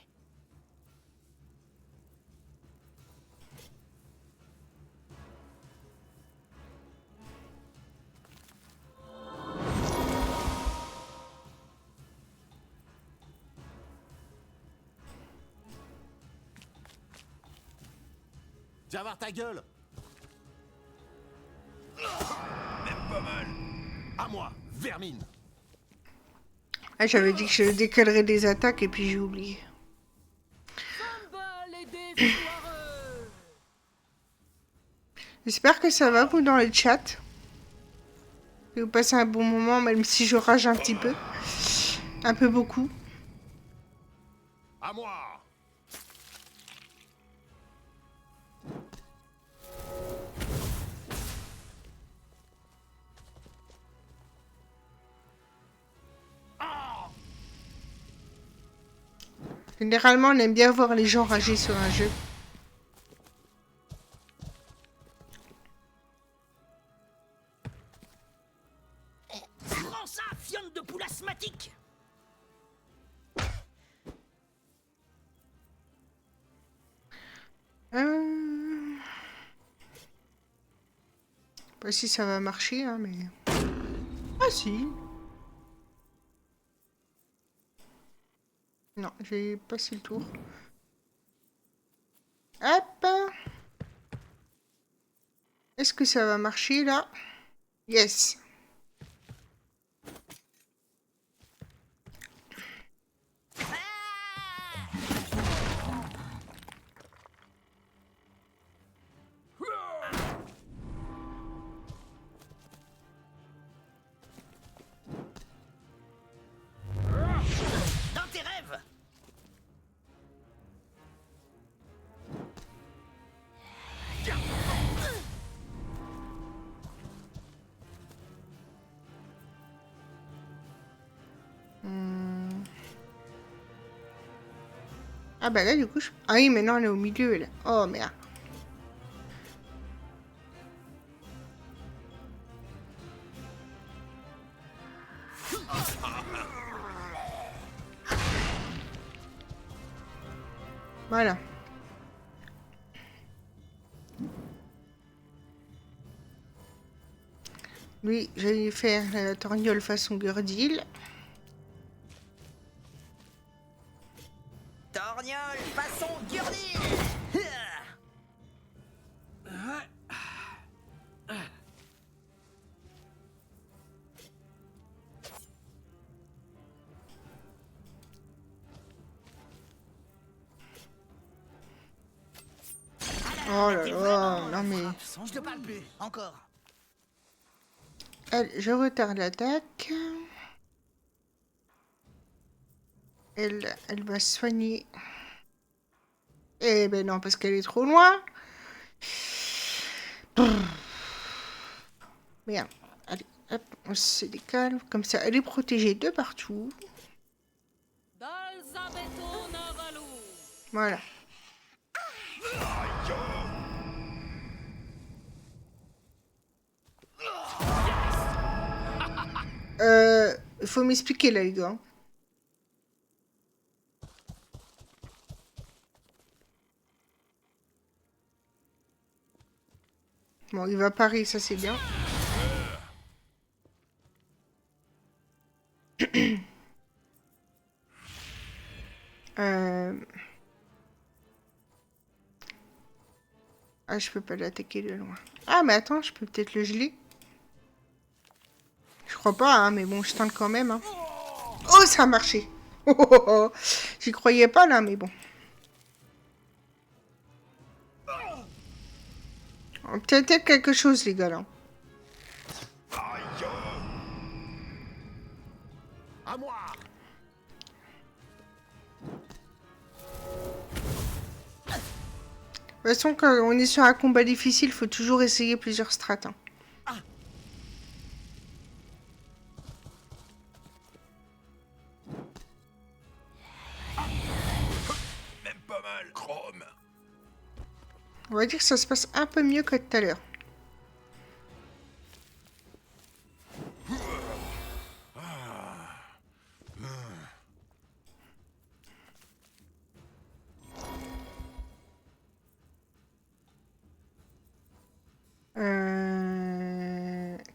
Viens voir ta gueule. Même pas mal. À moi, vermine. Ah, j'avais dit que je décalerais des attaques et puis j'ai oublié. J'espère que ça va vous dans le chat. Que vous passez un bon moment même si je rage un petit peu. Un peu beaucoup. À moi. Généralement, on aime bien voir les gens rager sur un jeu. Prends ça, fiente de poule asthmatique! Pas si ça va marcher, hein, mais... Ah si. Non, j'ai passé le tour. Hop. Est-ce que ça va marcher, là? Yes. Dans tes rêves! Ah bah là, du coup, ah oui, maintenant, on est au milieu, là. Oh, merde. Voilà. Lui, j'allais faire la torgnole façon Gurdil. Torgnole façon Gurdil. Oh là là, non mais... Je te parle plus, encore. Elle, je retarde l'attaque. Elle va se soigner. Eh ben non, parce qu'elle est trop loin. Merde. Allez, hop, on se décale. Comme ça, elle est protégée de partout. Voilà. Il faut m'expliquer là, les gars. Bon, il va parer, ça c'est bien. Ah, je peux pas l'attaquer de loin. Ah, mais attends, je peux peut-être le geler. Je crois pas, hein, mais bon, je tente quand même. Hein. Oh, ça a marché. Oh, oh, oh. J'y croyais pas, là, mais bon. Peut-être quelque chose, les gars, là. À moi. De toute façon, quand on est sur un combat difficile, il faut toujours essayer plusieurs strates. Hein. Même pas mal, Chrome. On va dire que ça se passe un peu mieux que tout à l'heure.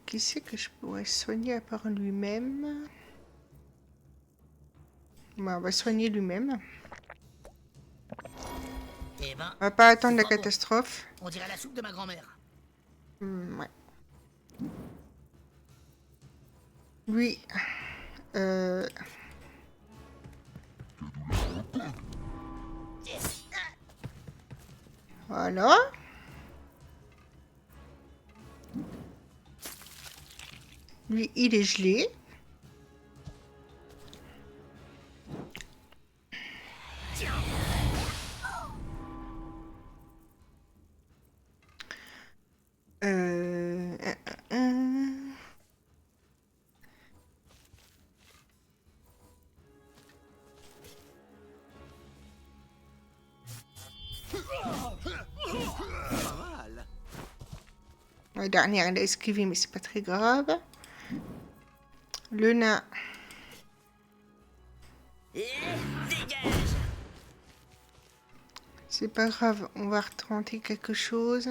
Qui c'est que je pourrais soigner à part lui-même? Bon, on va soigner lui-même. Eh ben, On va pas attendre la c'est pas bon. catastrophe. On dirait la soupe de ma grand-mère. Ouais. Lui. Voilà. Lui, il est gelé. Euh, euh, euh. La dernière, elle a esquivé, mais c'est pas très grave. Le nain. Et dégage. C'est pas grave, on va retenter quelque chose.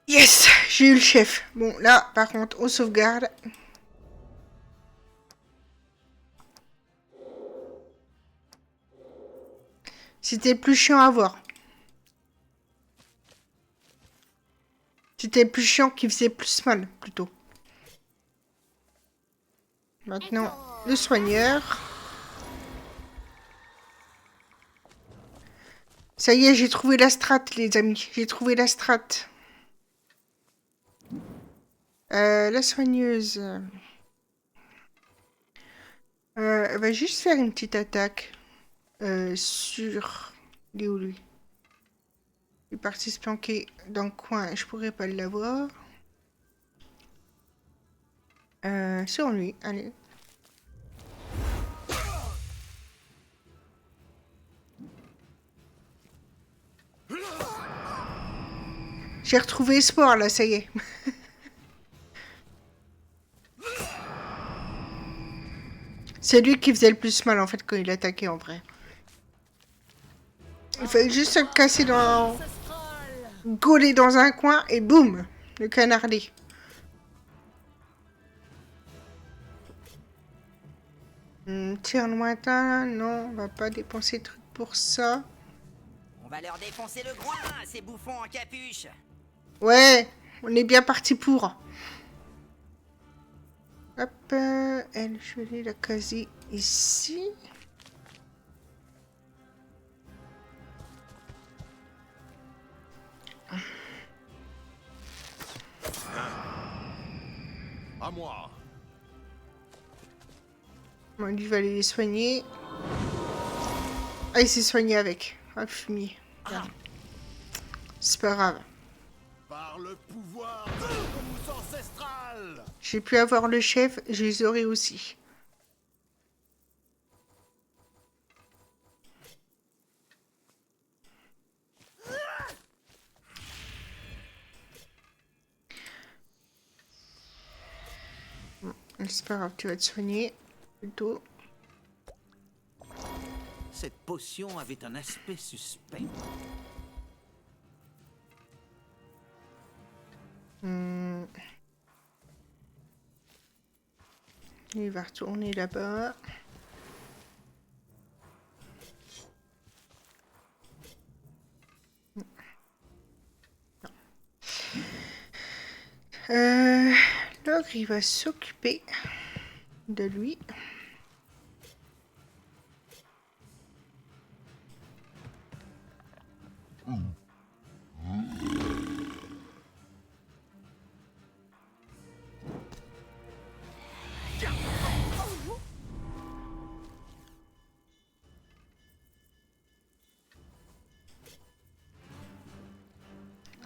Yes, j'ai eu le chef. Bon, là, par contre, on sauvegarde. C'était plus chiant à voir. C'était plus chiant qui faisait plus mal, plutôt. Maintenant, le soigneur. Ça y est, j'ai trouvé la strat, les amis. J'ai trouvé la strat. La soigneuse. Elle va juste faire une petite attaque. Sur... Il est où, lui? Il est parti se planquer dans le coin. Je pourrais pas l'avoir. Sur lui, allez. J'ai retrouvé espoir, là, ça y est. C'est lui qui faisait le plus mal, en fait, quand il attaquait, en vrai. Il fallait juste se casser dans... gauler dans un coin, et boum, le canardé. Tir lointain, non, on va pas dépenser de trucs pour ça. On va leur défoncer le groin, ces bouffons en capuche. Ouais, on est bien parti pour. Hop, elle, je vais la caser ici. À moi. Bon, lui va aller les soigner. Ah, il s'est soigné avec. Ah, le fumier. Regarde. C'est pas grave. Par le pouvoir de la mousse ancestrale. J'ai pu avoir le chef, je les aurai aussi. Bon, c'est pas grave, tu vas te soigner. Plutôt. Cette potion avait un aspect suspect. Il va retourner là-bas. L'ogre, il va s'occuper de lui.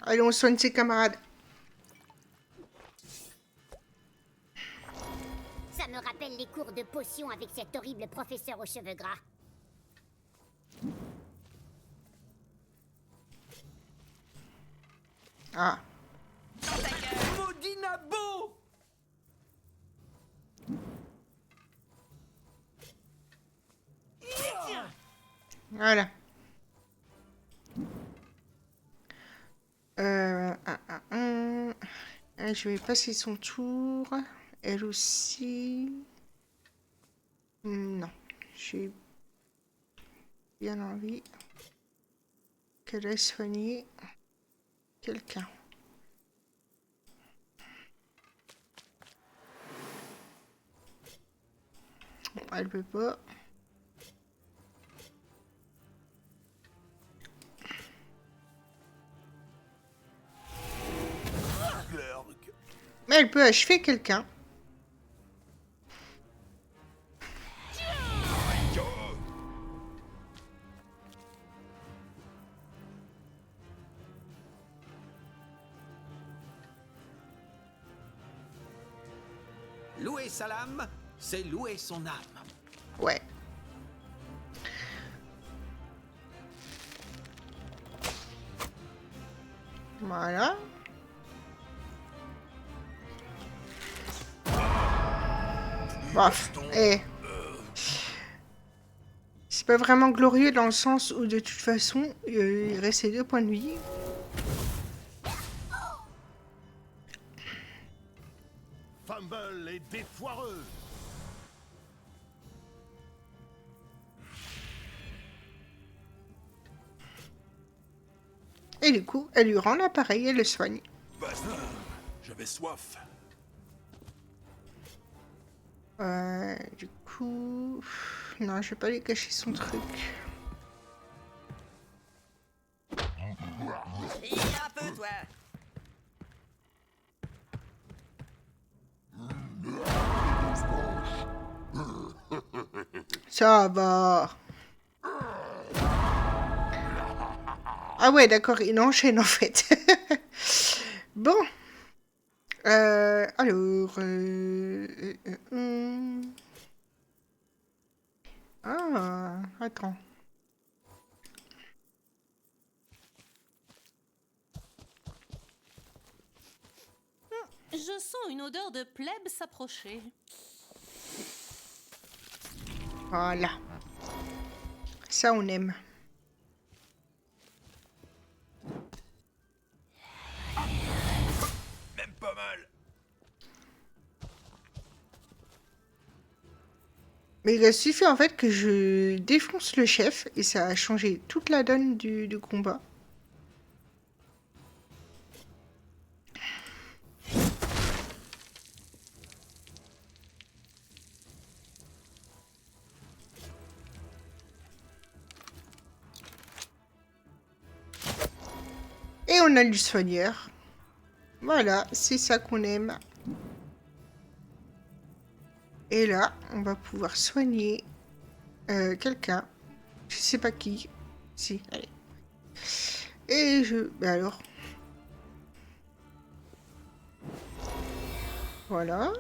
Allez, on soigne ses camarades. Ça me rappelle les cours de potions avec cet horrible professeur aux cheveux gras. Ah. Maudit Nabo! Voilà. Je vais passer son tour. Elle aussi. Non. J'ai bien envie qu'elle aille soigner quelqu'un. Elle peut pas. Mais elle peut achever quelqu'un. Louer sa lame, c'est louer son âme. Ouais. Voilà. Bof. Eh. C'est pas vraiment glorieux dans le sens où de toute façon, il restait 2 points de vie. Fumble et défoireuse. Et du coup, elle lui rend l'appareil et le soigne. Bastard, j'avais soif. Du coup... Non, je vais pas lui cacher son truc. Il y a un peu, toi. Ça va. Ah ouais, d'accord, il enchaîne en fait. Bon. Alors... Je sens une odeur de plèbe s'approcher. Voilà. Ça, on aime. Même pas mal. Mais il a suffi en fait que je défonce le chef et ça a changé toute la donne du combat. Et on a du soigneur. Voilà, c'est ça qu'on aime. Et là, on va pouvoir soigner quelqu'un. Je sais pas qui. Si, allez. Et je... Ben alors... Voilà.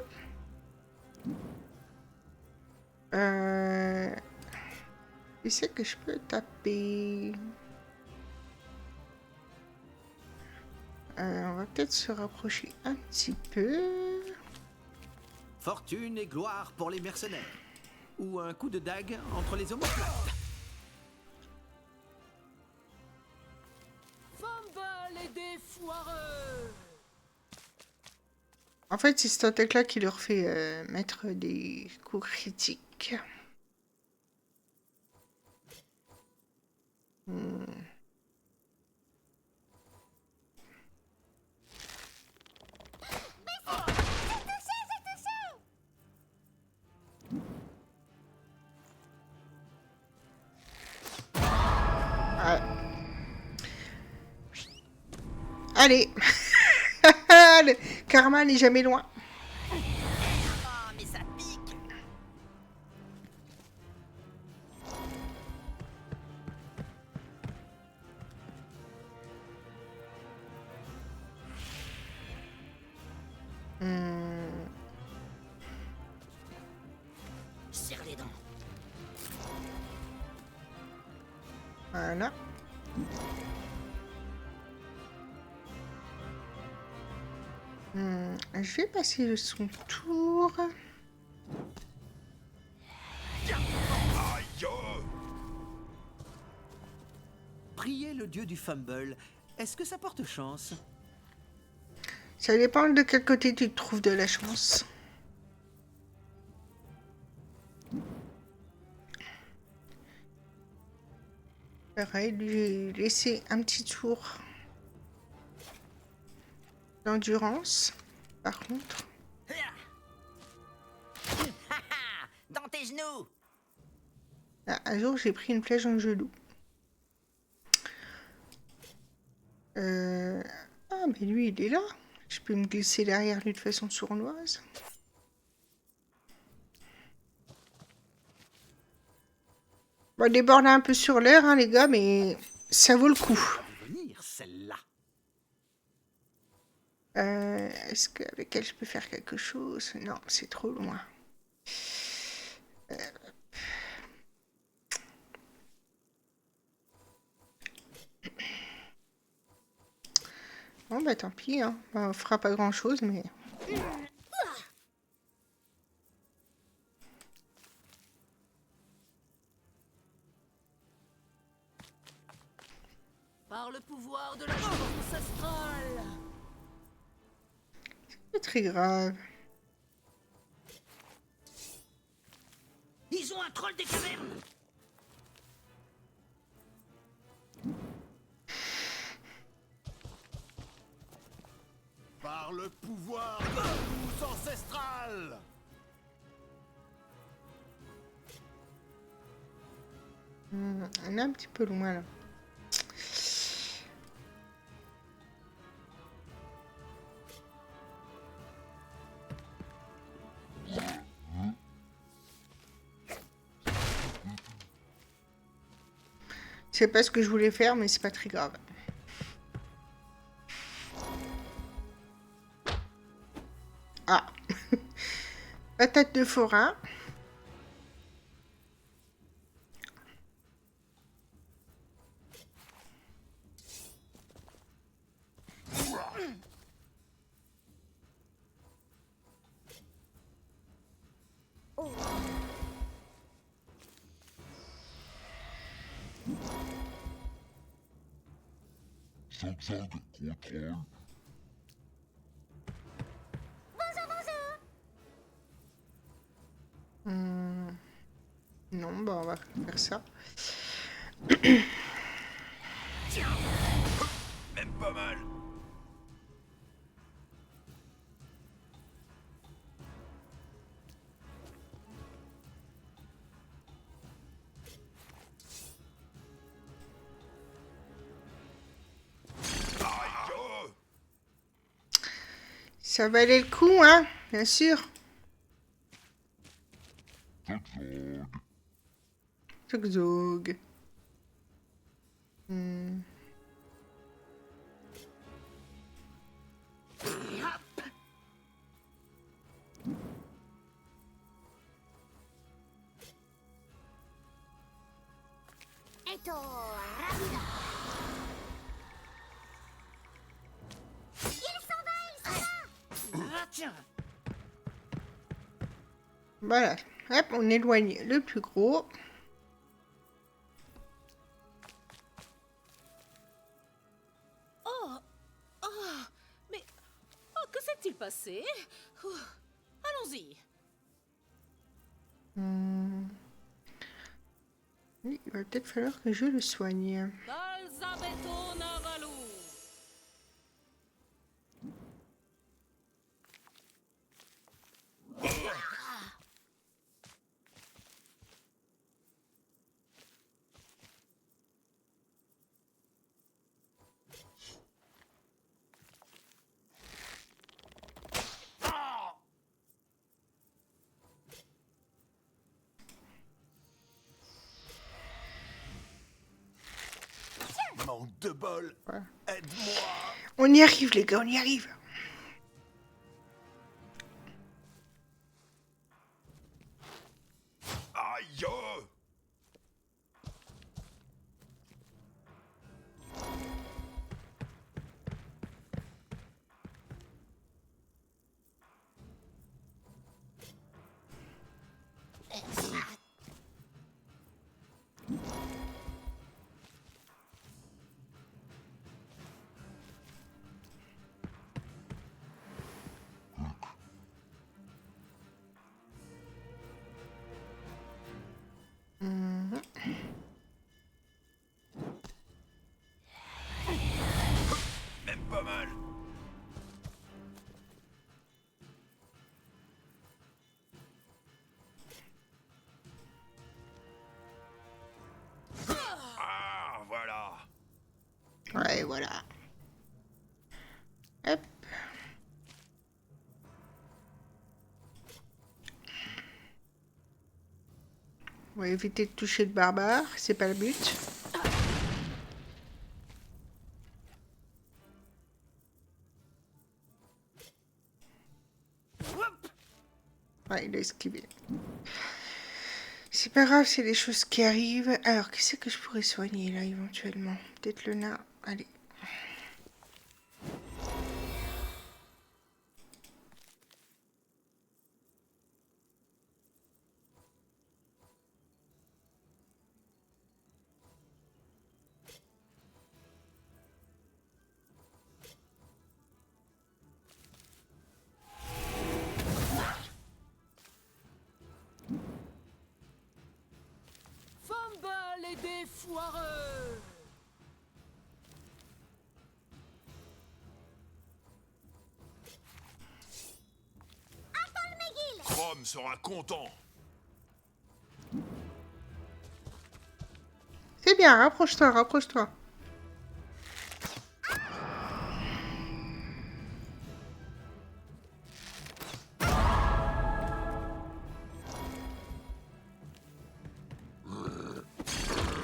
Qui c'est que je peux taper? On va peut-être se rapprocher un petit peu. Fortune et gloire pour les mercenaires. Ou un coup de dague entre les omoplates. Fumble et des foireux. En fait, c'est cette attaque-là qui leur fait mettre des coups critiques. Ouais. Allez. Le karma n'est jamais loin. Oh, mais ça pique. Serre les dents. Voilà. Je vais passer son tour. Aïe. Priez le dieu du fumble. Est-ce que ça porte chance? Ça dépend de quel côté tu trouves de la chance. Pareil, lui laisser un petit tour d'endurance. Par contre, Dans tes genoux. là, un jour, j'ai pris une flèche dans le genou. Ah, mais lui, il est là. Je peux me glisser derrière lui de façon sournoise. On va déborder un peu sur l'heure, hein, les gars, mais ça vaut le coup. Venir, celle-là. Est-ce qu'avec elle, je peux faire quelque chose? Non, c'est trop loin. Bon, bah tant pis, hein. On fera pas grand-chose, mais... Par le pouvoir de la force ancestrale. C'est très grave. Ils ont un troll des cavernes. Par le pouvoir de la pousse ancestrale. On est un petit peu loin, là. C'est pas ce que je voulais faire, mais c'est pas très grave. Ah. Patate de forain. Non, bah on va faire ça. Même pas mal. Ça valait le coup, hein, bien sûr. Zog. Esto, rápido. Il s'en va. Tiens. Voilà. Hop, on éloigne le plus gros. Oh, oh, mais oh, que s'est-il passé? Allons-y. Oui, il va peut-être falloir que je le soigne. Balzabeto Navalu. Manque de bol. Ouais. Aide-moi. On y arrive, les gars, on y arrive. Aïe. Même pas mal. Ah, voilà. Ouais, voilà. Hop. On va éviter de toucher le barbare, c'est pas le but. Ouais, il a esquivé. C'est pas grave, c'est des choses qui arrivent. Alors, qu'est-ce que je pourrais soigner là éventuellement? Peut-être le nain. Allez. Fumble et des foireux. Chrome sera content. C'est bien, rapproche-toi, rapproche-toi.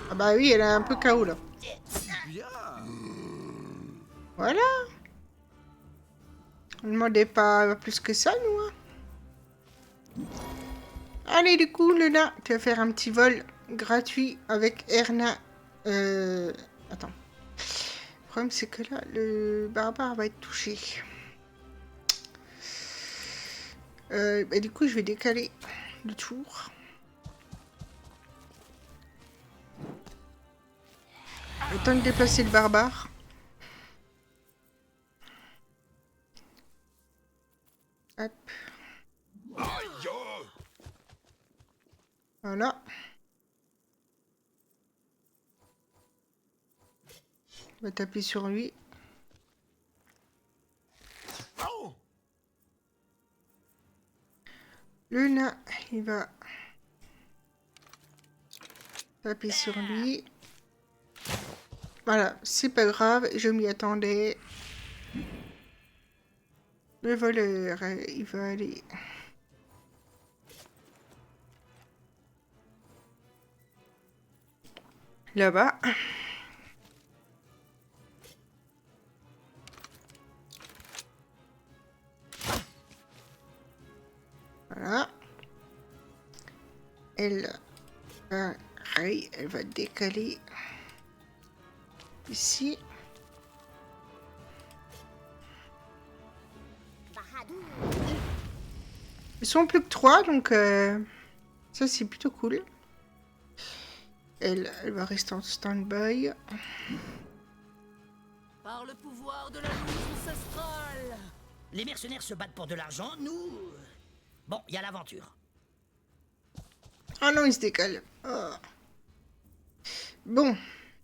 Ah bah oui, elle a un peu KO là. Bien. Voilà. On ne demandait pas plus que ça, nous. Hein. Allez, du coup, le nain, tu vas faire un petit vol gratuit avec Erna. Attends. Le problème, c'est que là, le barbare va être touché. Bah, du coup, je vais décaler le tour. Le temps de déplacer le barbare. Hop. Aïe! Voilà. On va taper sur lui. Oh! Le nain, il va taper sur lui. Voilà, c'est pas grave, je m'y attendais. Le voleur, il va aller... là-bas. Voilà. Elle va... elle va décaler ici. Ils sont plus que 3, donc ça c'est plutôt cool. Elle va rester en stand-by. Par le pouvoir de la louche ancestrale. Les mercenaires se battent pour de l'argent, nous... Bon, il y a l'aventure. Ah non, il se décale. Oh. Bon,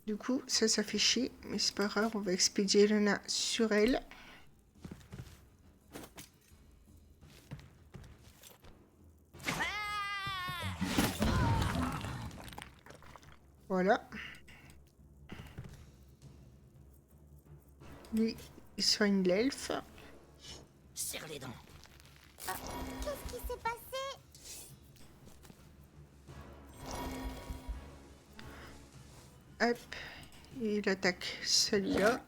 du coup, ça fait chier. Mais c'est pas grave, on va expédier le nain sur elle. Voilà. Lui, il soigne l'elfe. Serre les dents. Qu'est-ce qui s'est passé? Hop. Il attaque celui-là.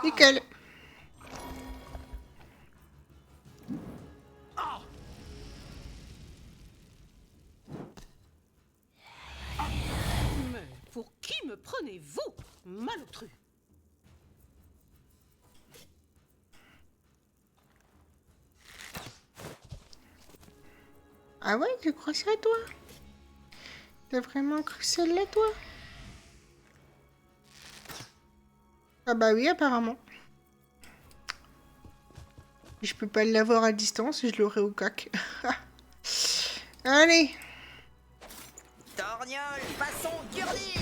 Nickel. Mais pour qui me prenez-vous, malotru? Ah ouais, tu crois ça, toi? T'as vraiment cru celle-là, toi? Ah bah oui, apparemment. Je peux pas l'avoir à distance, je l'aurai au cac. Allez. Torgnole, façon Gurli.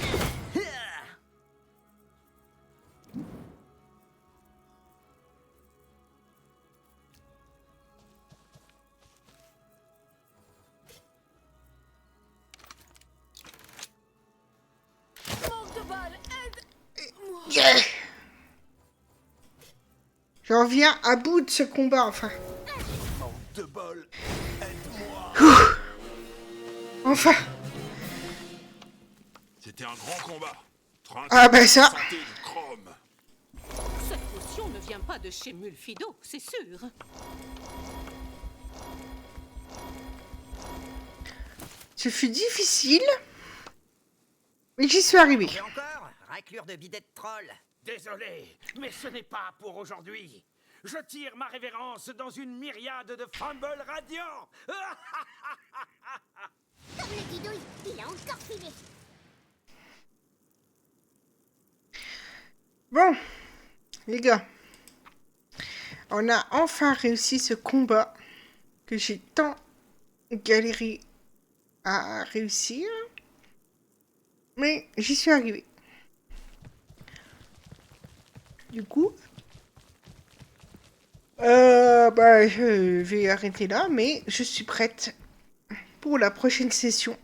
Manque de balles, aide-moi. Yeah. J'en viens à bout de ce combat, enfin. Manque de bol, aide-moi! Enfin. C'était un grand combat. Ah bah ça. Santé du chrome. Cette potion ne vient pas de chez Mulfido, c'est sûr. Ce fut difficile. Mais j'y suis arrivée. Et encore, raclure de bidet de troll. Désolé, mais ce n'est pas pour aujourd'hui. Je tire ma révérence dans une myriade de fumbles radiants. Comme le guidouille, il a encore filé. Bon, les gars. On a enfin réussi ce combat que j'ai tant galéré à réussir. Mais j'y suis arrivée. Du coup, bah, je vais arrêter là, mais je suis prête pour la prochaine session.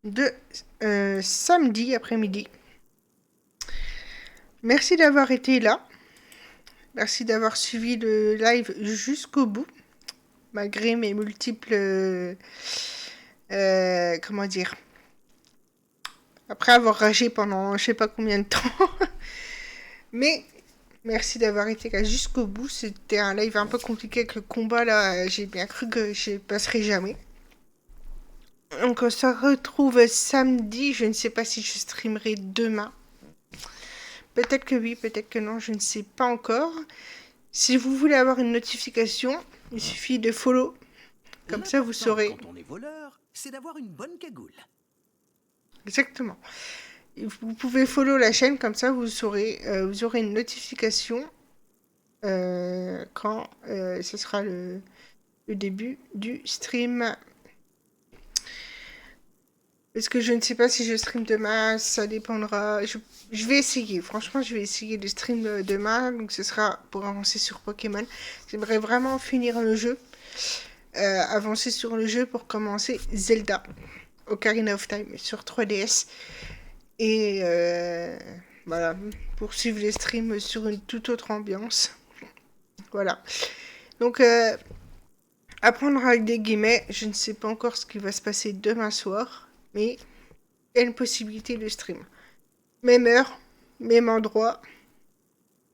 De samedi après-midi. Merci d'avoir été là. Merci d'avoir suivi le live jusqu'au bout. Malgré mes multiples... comment dire? Après avoir ragé pendant je sais pas combien de temps. Mais merci d'avoir été là jusqu'au bout. C'était un live un peu compliqué avec le combat là. J'ai bien cru que je passerai jamais. Donc on se retrouve samedi. Je ne sais pas si je streamerai demain. Peut-être que oui, peut-être que non. Je ne sais pas encore. Si vous voulez avoir une notification, il suffit de follow Comme ça, vous saurez. Quand on est voleur, c'est d'avoir une bonne cagoule. Exactement. Et vous pouvez follow la chaîne, comme ça, vous saurez, vous aurez une notification quand ce sera le début du stream. Parce que je ne sais pas si je stream demain, ça dépendra. Je vais essayer, franchement, je vais essayer de stream demain. Donc ce sera pour avancer sur Pokémon. J'aimerais vraiment finir le jeu. Avancer sur le jeu pour commencer Zelda Ocarina of Time sur 3DS. Et voilà, poursuivre les streams sur une toute autre ambiance. Voilà. Donc, apprendre avec des guillemets, je ne sais pas encore ce qui va se passer demain soir. Mais il y a une possibilité de stream. Même heure, même endroit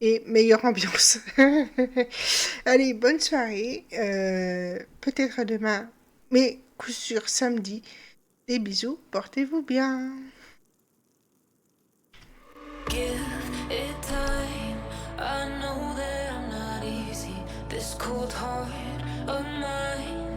et meilleure ambiance. Allez, bonne soirée. Peut-être à demain, mais coup sûr samedi. Des bisous, portez-vous bien. Give it time. I know that I'm not easy. This cold heart of mine.